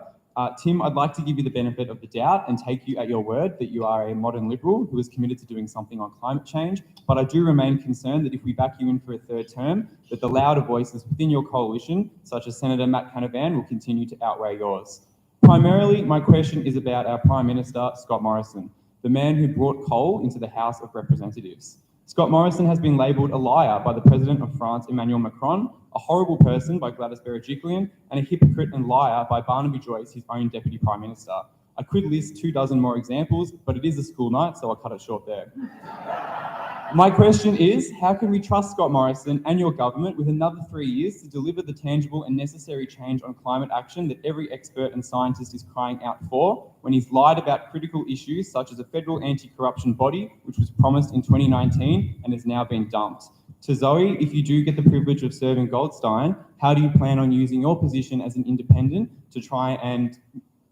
Tim, I'd like to give you the benefit of the doubt and take you at your word that you are a modern Liberal who is committed to doing something on climate change, but I do remain concerned that if we back you in for a third term, that the louder voices within your coalition, such as Senator Matt Canavan, will continue to outweigh yours. Primarily, my question is about our Prime Minister, Scott Morrison, the man who brought coal into the House of Representatives. Scott Morrison has been labelled a liar by the President of France, Emmanuel Macron, a horrible person by Gladys Berejiklian, and a hypocrite and liar by Barnaby Joyce, his own Deputy Prime Minister. I could list 24 more examples, but it is a school night, so I'll cut it short there. My question is, how can we trust Scott Morrison and your government with another 3 years to deliver the tangible and necessary change on climate action that every expert and scientist is crying out for, when he's lied about critical issues such as a federal anti-corruption body, which was promised in 2019 and has now been dumped? To Zoe, if you do get the privilege of serving Goldstein, how do you plan on using your position as an independent to try and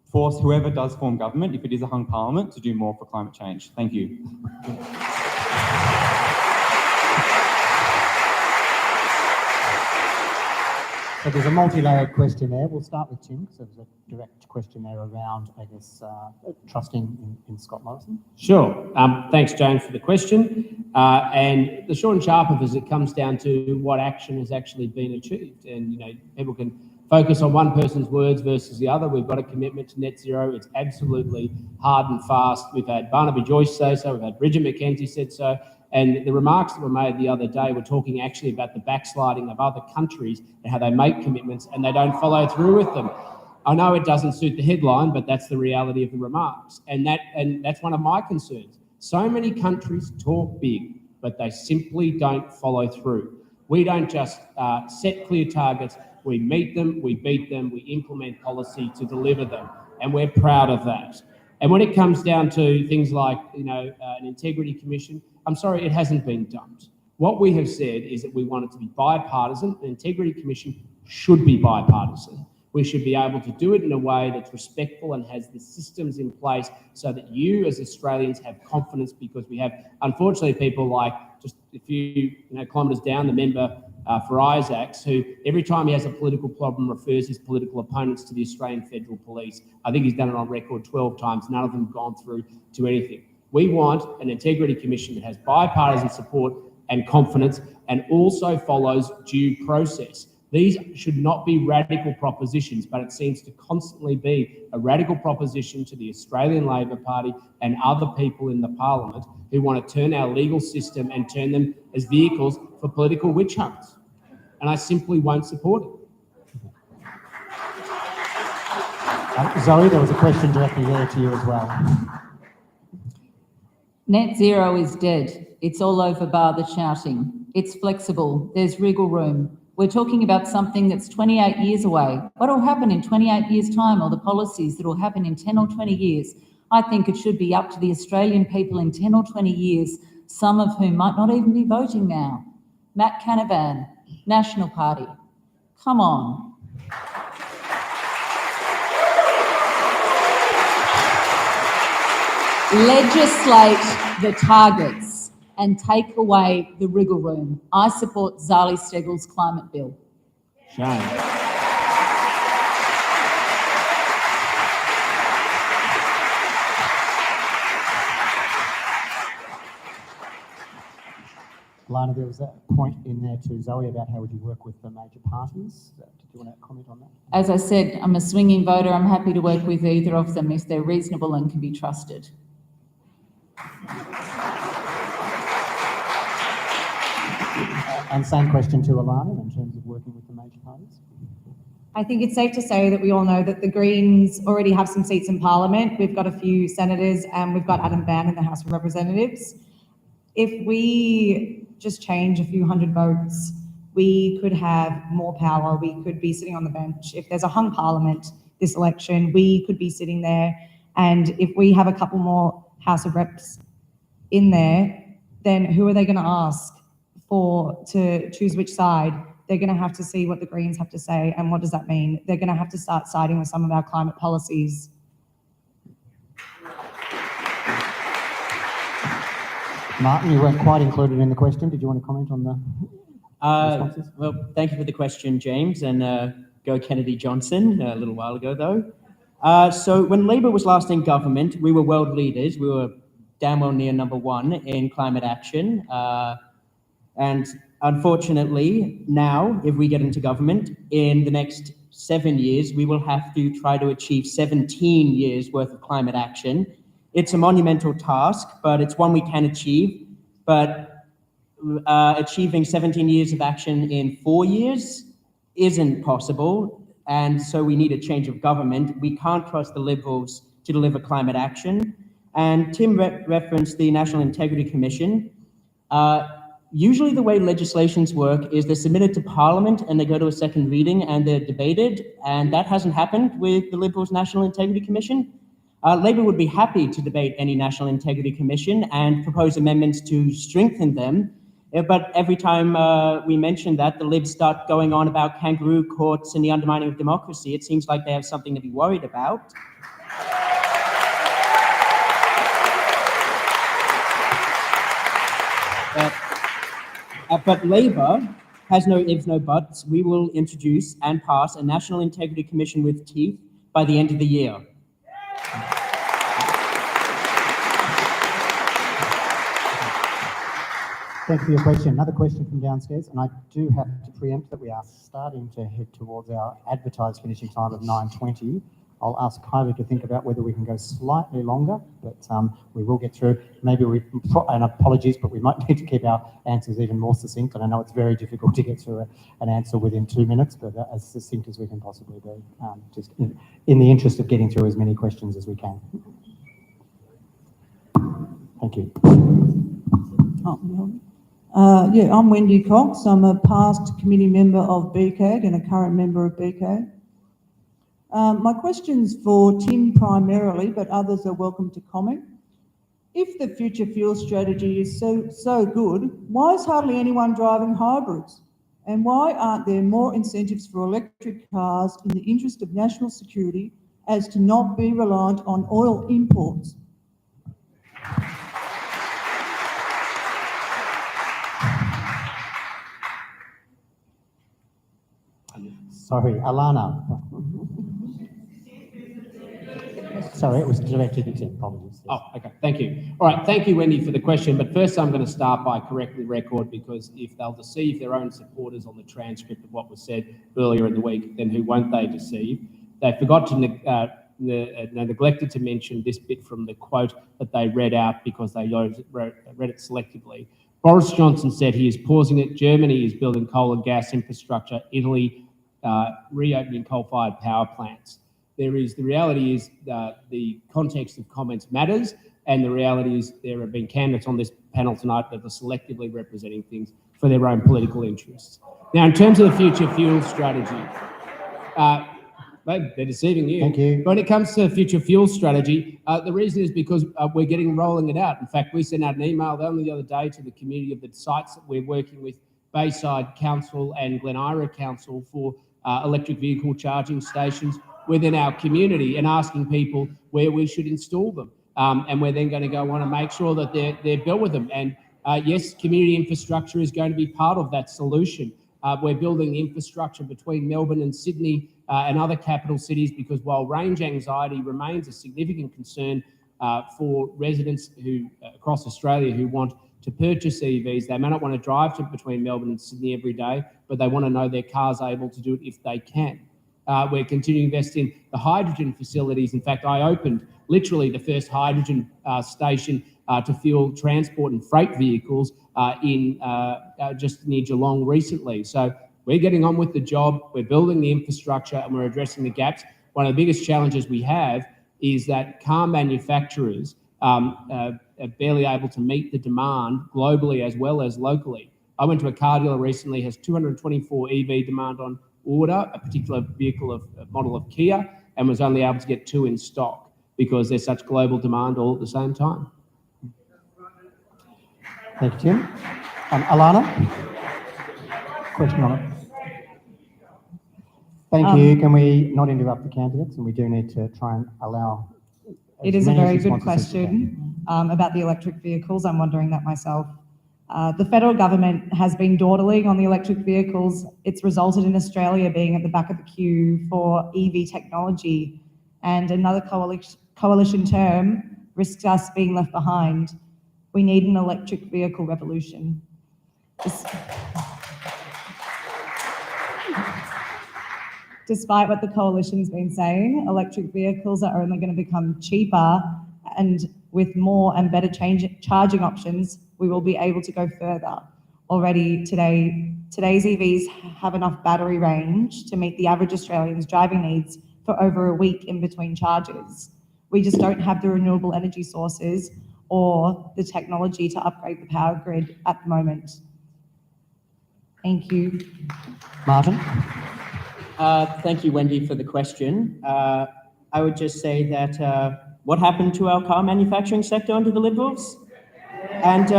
force whoever does form government, if it is a hung parliament, to do more for climate change? Thank you. So there's a multi-layered question there. We'll start with Tim, because there's a direct question there around, I guess, trusting in Scott Morrison. Sure. Thanks, James, for the question. And the short and sharp of it is it comes down to what action has actually been achieved. And, you know, people can focus on one person's words versus the other. We've got a commitment to net zero. It's absolutely hard and fast. We've had Barnaby Joyce say so. We've had Bridget McKenzie said so. And the remarks that were made the other day were talking actually about the backsliding of other countries and how they make commitments and they don't follow through with them. I know it doesn't suit the headline, but that's the reality of the remarks. And that's one of my concerns. So many countries talk big, but they simply don't follow through. We don't just set clear targets. We meet them, we beat them, we implement policy to deliver them. And we're proud of that. And when it comes down to things like, you know, an integrity commission, I'm sorry, it hasn't been dumped. What we have said is that we want it to be bipartisan. An integrity commission should be bipartisan. We should be able to do it in a way that's respectful and has the systems in place so that you as Australians have confidence, because we have, unfortunately, people like just a few kilometres down, the member for Isaacs, who every time he has a political problem refers his political opponents to the Australian Federal Police. I think he's done it on record 12 times. None of them have gone through to anything. We want an integrity commission that has bipartisan support and confidence and also follows due process. These should not be radical propositions, but it seems to constantly be a radical proposition to the Australian Labor Party and other people in the Parliament who want to turn our legal system and turn them as vehicles for political witch hunts. And I simply won't support it. Zoe, there was a question directly there to you as well. Net zero is dead. It's all over bar the shouting. It's flexible. There's wriggle room. We're talking about something that's 28 years away. What will happen in 28 years' time, or the policies that will happen in 10 or 20 years? I think it should be up to the Australian people in 10 or 20 years, some of whom might not even be voting now. Matt Canavan, National Party. Come on. Legislate the targets and take away the wriggle room. I support Zoe Stegel's climate bill. Shane. Alani, there was a point in there to Zoe about how would you work with the major parties. Did you want to comment on that? As I said, I'm a swinging voter. I'm happy to work with either of them if they're reasonable and can be trusted. And same question to Alani in terms of working with the major parties. I think it's safe to say that we all know that the Greens already have some seats in Parliament. We've got a few senators and we've got Adam Ban in the House of Representatives. If we just change a few hundred votes, we could have more power. We could be sitting on the bench. If there's a hung Parliament this election, we could be sitting there. And if we have a couple more House of Reps in there, then who are they going to ask to choose which side? They're going to have to see what the Greens have to say. And what does that mean? They're going to have to start siding with some of our climate policies. Martin, you weren't quite included in the question. Did you want to comment on the responses? Well, thank you for the question, James, and go Kennedy Johnson, a little while ago though. So when Labor was last in government, we were world leaders. We were damn well near #1 in climate action. And unfortunately, now, if we get into government, in the next 7 years, we will have to try to achieve 17 years worth of climate action. It's a monumental task, but it's one we can achieve. But achieving 17 years of action in 4 years isn't possible. And so we need a change of government. We can't trust the Liberals to deliver climate action. And Tim referenced the National Integrity Commission. Usually the way legislations work is they're submitted to Parliament and they go to a second reading and they're debated, and that hasn't happened with the Liberals' National Integrity Commission. Labor would be happy to debate any National Integrity Commission and propose amendments to strengthen them, but every time we mention that, the Libs start going on about kangaroo courts and the undermining of democracy. It seems like they have something to be worried about. But Labor has no ifs, no buts. We will introduce and pass a National Integrity Commission with teeth by the end of the year. Thank you for your question. Another question from downstairs, and I do have to preempt that we are starting to head towards our advertised finishing time of 9:20. I'll ask Kylie to think about whether we can go slightly longer, but we will get through. Maybe and apologies, but we might need to keep our answers even more succinct. And I know it's very difficult to get through an answer within 2 minutes, but as succinct as we can possibly be, just in the interest of getting through as many questions as we can. Thank you. Yeah, I'm Wendy Cox. I'm a past committee member of BCAG and a current member of BCAG. My question's for Tim primarily, but others are welcome to comment. If the future fuel strategy is so good, why is hardly anyone driving hybrids? And why aren't there more incentives for electric cars in the interest of national security as to not be reliant on oil imports? Sorry, Alana. Sorry, it was directed at Tim. Apologies. Oh, okay. Thank you. All right. Thank you, Wendy, for the question. But first, I'm going to start by correcting the record, because if they'll deceive their own supporters on the transcript of what was said earlier in the week, then who won't they deceive? They forgot to neglected to mention this bit from the quote that they read out because they read it selectively. Boris Johnson said he is pausing it. Germany is building coal and gas infrastructure. Italy reopening coal-fired power plants. The reality is that the context of comments matters, And the reality is there have been candidates on this panel tonight that are selectively representing things for their own political interests. Now, in terms of the future fuel strategy, they're deceiving you. Thank you. But when it comes to future fuel strategy, the reason is because we're rolling it out. In fact, we sent out an email only the other day to the community of the sites that we're working with, Bayside Council and Glen Ira Council, for electric vehicle charging stations within our community, and asking people where we should install them. And we're then going to go on and make sure that they're built with them. And yes, community infrastructure is going to be part of that solution. We're building infrastructure between Melbourne and Sydney and other capital cities, because while range anxiety remains a significant concern for residents who across Australia who want to purchase EVs, they may not want to drive between Melbourne and Sydney every day, but they want to know their car's able to do it if they can. We're continuing to invest in the hydrogen facilities. In fact, I opened literally the first hydrogen station to fuel transport and freight vehicles in just near Geelong recently. So we're getting on with the job, we're building the infrastructure, and we're addressing the gaps. One of the biggest challenges we have is that car manufacturers are barely able to meet the demand globally as well as locally. I went to a car dealer recently, has 224 EV demand on order, a particular vehicle of model of Kia, and was only able to get 2 in stock because there's such global demand all at the same time. Thank you, Tim. Alana? Question on it. Thank you. Can we not interrupt the candidates? And we do need to try and allow... It is a very good question about the electric vehicles. I'm wondering that myself. The federal government has been dawdling on the electric vehicles. It's resulted in Australia being at the back of the queue for EV technology, and another coalition term risks us being left behind. We need an electric vehicle revolution. Despite what the coalition's been saying, electric vehicles are only going to become cheaper, and with more and better charging options, we will be able to go further. Already today's EVs have enough battery range to meet the average Australian's driving needs for over a week in between charges. We just don't have the renewable energy sources or the technology to upgrade the power grid at the moment. Thank you. Martin? Thank you, Wendy, for the question. I would just say that what happened to our car manufacturing sector under the Liberals? And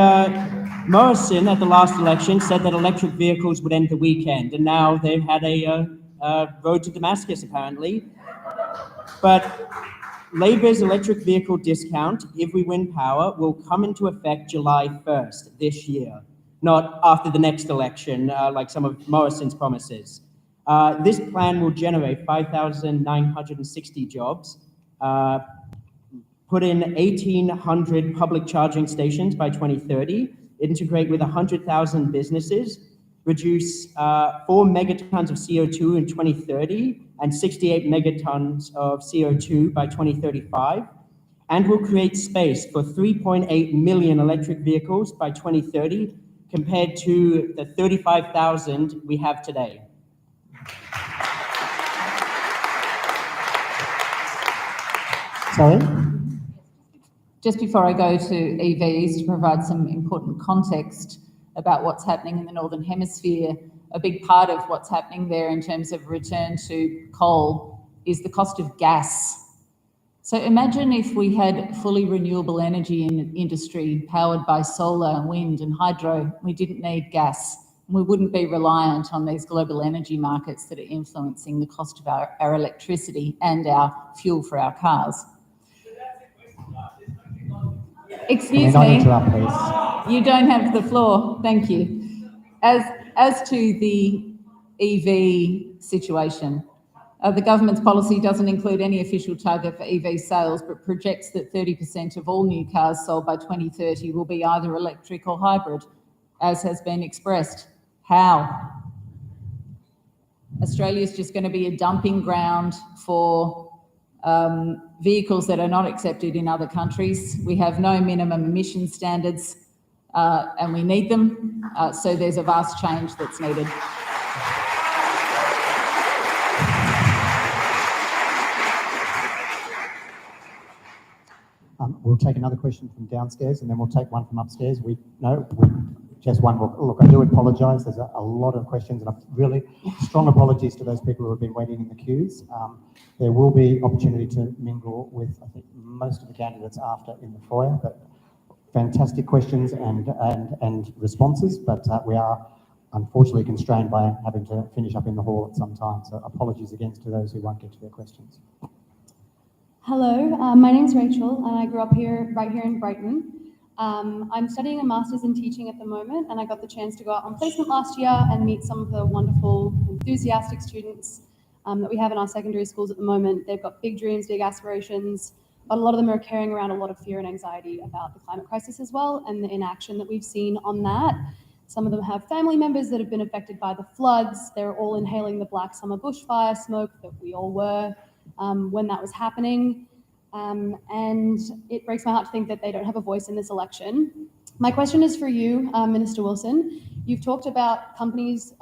Morrison at the last election said that electric vehicles would end the weekend, and now they've had a road to Damascus, apparently. But Labor's electric vehicle discount, if we win power, will come into effect July 1st this year, not after the next election, like some of Morrison's promises. This plan will generate 5,960 jobs, put in 1,800 public charging stations by 2030, integrate with 100,000 businesses, reduce 4 megatons of CO2 in 2030 and 68 megatons of CO2 by 2035, and will create space for 3.8 million electric vehicles by 2030 compared to the 35,000 we have today. Sorry? Just before I go to EVs, to provide some important context about what's happening in the Northern Hemisphere, a big part of what's happening there in terms of return to coal is the cost of gas. So imagine if we had fully renewable energy in industry powered by solar, wind and hydro. We didn't need gas. We wouldn't be reliant on these global energy markets that are influencing the cost of our electricity and our fuel for our cars. Excuse me, you don't have the floor. Thank you. As to the EV situation, the government's policy doesn't include any official target for EV sales, but projects that 30% of all new cars sold by 2030 will be either electric or hybrid, as has been expressed. How? Australia is just going to be a dumping ground for vehicles that are not accepted in other countries. We have no minimum emission standards and we need them. So there's a vast change that's needed. We'll take another question from downstairs, and then we'll take one from upstairs. Just one more. Look, I do apologise. There's a lot of questions, and I've really strong apologies to those people who have been waiting in the queues. There will be opportunity to mingle with, I think, most of the candidates after in the foyer, but fantastic questions and responses, but we are unfortunately constrained by having to finish up in the hall at some time. So apologies again to those who won't get to their questions. Hello, my name's Rachel, and I grew up right here in Brighton. I'm studying a master's in teaching at the moment, and I got the chance to go out on placement last year and meet some of the wonderful, enthusiastic students that we have in our secondary schools at the moment. They've got big dreams, big aspirations, but a lot of them are carrying around a lot of fear and anxiety about the climate crisis as well, and the inaction that we've seen on that. Some of them have family members that have been affected by the floods. They're all inhaling the black summer bushfire smoke that we all were when that was happening. And it breaks my heart to think that they don't have a voice in this election. My question is for you, Minister Wilson. You've talked about countries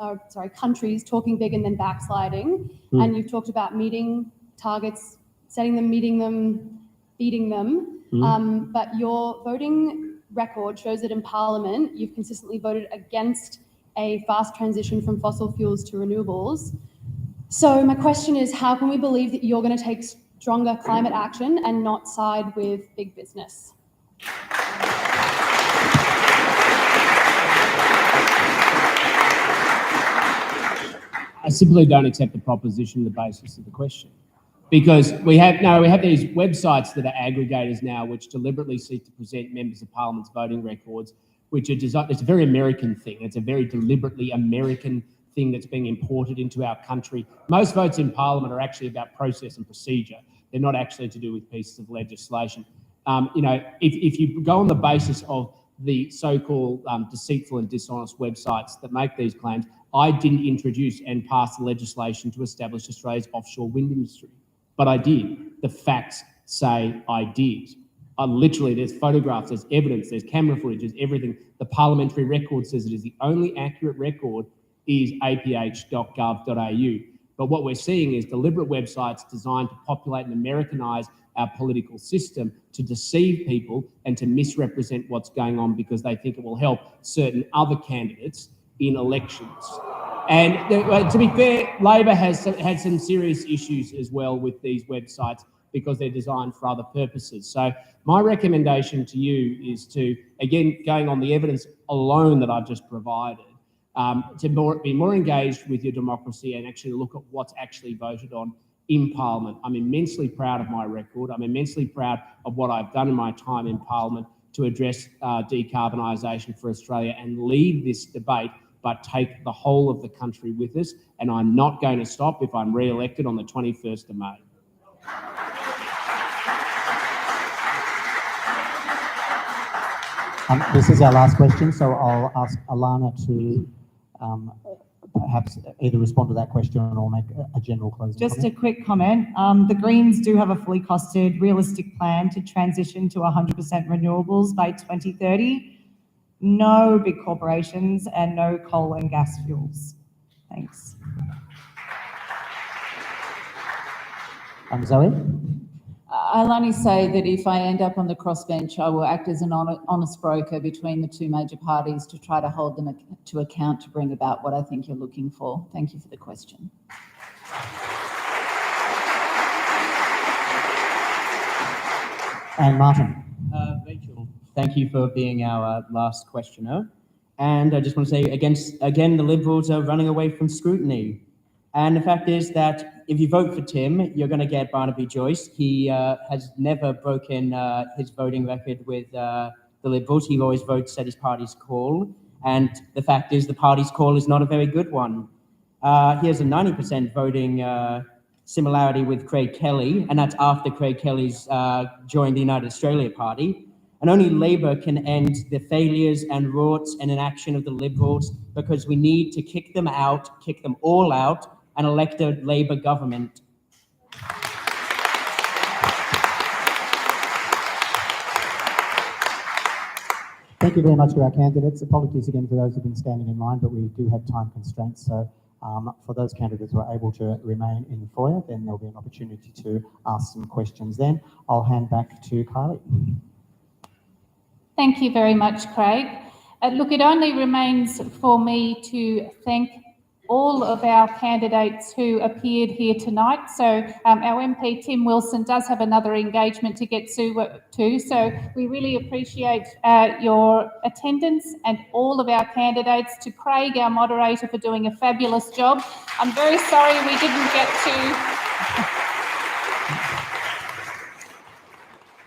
talking big and then backsliding, and you've talked about meeting targets, setting them, meeting them, beating them. But your voting record shows that in Parliament, you've consistently voted against a fast transition from fossil fuels to renewables. So my question is, how can we believe that you're going to take stronger climate action and not side with big business? I simply don't accept the proposition on the basis of the question. Because we have these websites that are aggregators now which deliberately seek to present members of Parliament's voting records, which are designed, it's a very American thing. It's a very deliberately American thing that's being imported into our country. Most votes in Parliament are actually about process and procedure. They're not actually to do with pieces of legislation. If you go on the basis of the so-called deceitful and dishonest websites that make these claims, I didn't introduce and pass the legislation to establish Australia's offshore wind industry. But I did. The facts say I did. Literally, there's photographs, there's evidence, there's camera footage, there's everything. The parliamentary record says it is. The only accurate record is aph.gov.au. But what we're seeing is deliberate websites designed to populate and Americanise our political system to deceive people and to misrepresent what's going on because they think it will help certain other candidates in elections. And to be fair, Labor has had some serious issues as well with these websites because they're designed for other purposes. So my recommendation to you is to, again, going on the evidence alone that I've just provided, to be more engaged with your democracy and actually look at what's actually voted on in Parliament. I'm immensely proud of my record. I'm immensely proud of what I've done in my time in Parliament to address decarbonisation for Australia and lead this debate, but take the whole of the country with us. And I'm not going to stop if I'm re-elected on the 21st of May. This is our last question, so I'll ask Alana to perhaps either respond to that question or make a general closing Just comment. a quick comment. The Greens do have a fully costed, realistic plan to transition to 100% renewables by 2030. No big corporations and no coal and gas fuels. Thanks. Zoe? I'll only say that if I end up on the crossbench, I will act as an honest broker between the two major parties to try to hold them to account to bring about what I think you're looking for. Thank you for the question. And Martin. Rachel, thank you for being our last questioner. And I just want to say, again, the Liberals are running away from scrutiny. And the fact is that if you vote for Tim, you're going to get Barnaby Joyce. He has never broken his voting record with the Liberals. He always votes at his party's call. And the fact is the party's call is not a very good one. He has a 90% voting similarity with Craig Kelly, and that's after Craig Kelly's joined the United Australia Party. And only Labor can end the failures and rorts and inaction of the Liberals, because we need to kick them out, kick them all out, and elect a Labor government. Thank you very much to our candidates. Apologies again for those who've been standing in line, but we do have time constraints. So for those candidates who are able to remain in the foyer, then there'll be an opportunity to ask some questions then. I'll hand back to Kylie. Thank you very much, Craig. Look, it only remains for me to thank all of our candidates who appeared here tonight. So our MP Tim Wilson does have another engagement to get to, so we really appreciate your attendance and all of our candidates. To Craig, our moderator, for doing a fabulous job. I'm very sorry we didn't get to...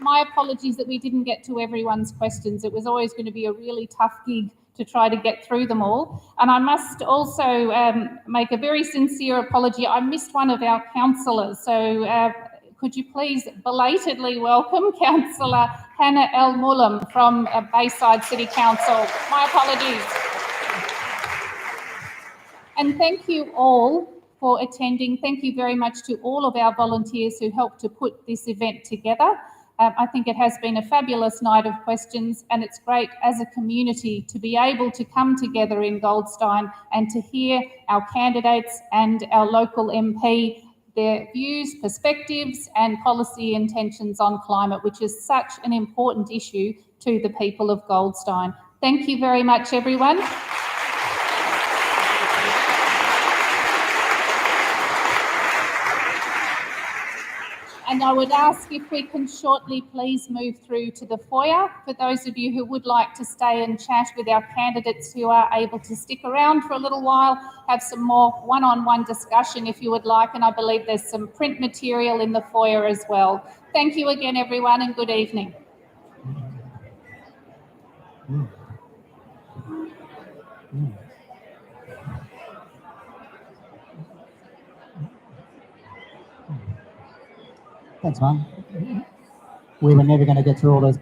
My apologies that we didn't get to everyone's questions. It was always going to be a really tough gig to try to get through them all. And I must also make a very sincere apology. I missed one of our councillors. So could you please belatedly welcome Councillor Hannah L. Mullam from Bayside City Council. My apologies. And thank you all for attending. Thank you very much to all of our volunteers who helped to put this event together. I think it has been a fabulous night of questions, and it's great as a community to be able to come together in Goldstein and to hear our candidates and our local MP, their views, perspectives and policy intentions on climate, which is such an important issue to the people of Goldstein. Thank you very much, everyone. And I would ask if we can shortly please move through to the foyer. For those of you who would like to stay and chat with our candidates who are able to stick around for a little while, have some more one-on-one discussion if you would like, and I believe there's some print material in the foyer as well. Thank you again, everyone, and good evening. Thanks, Mum. We were never going to get through all those.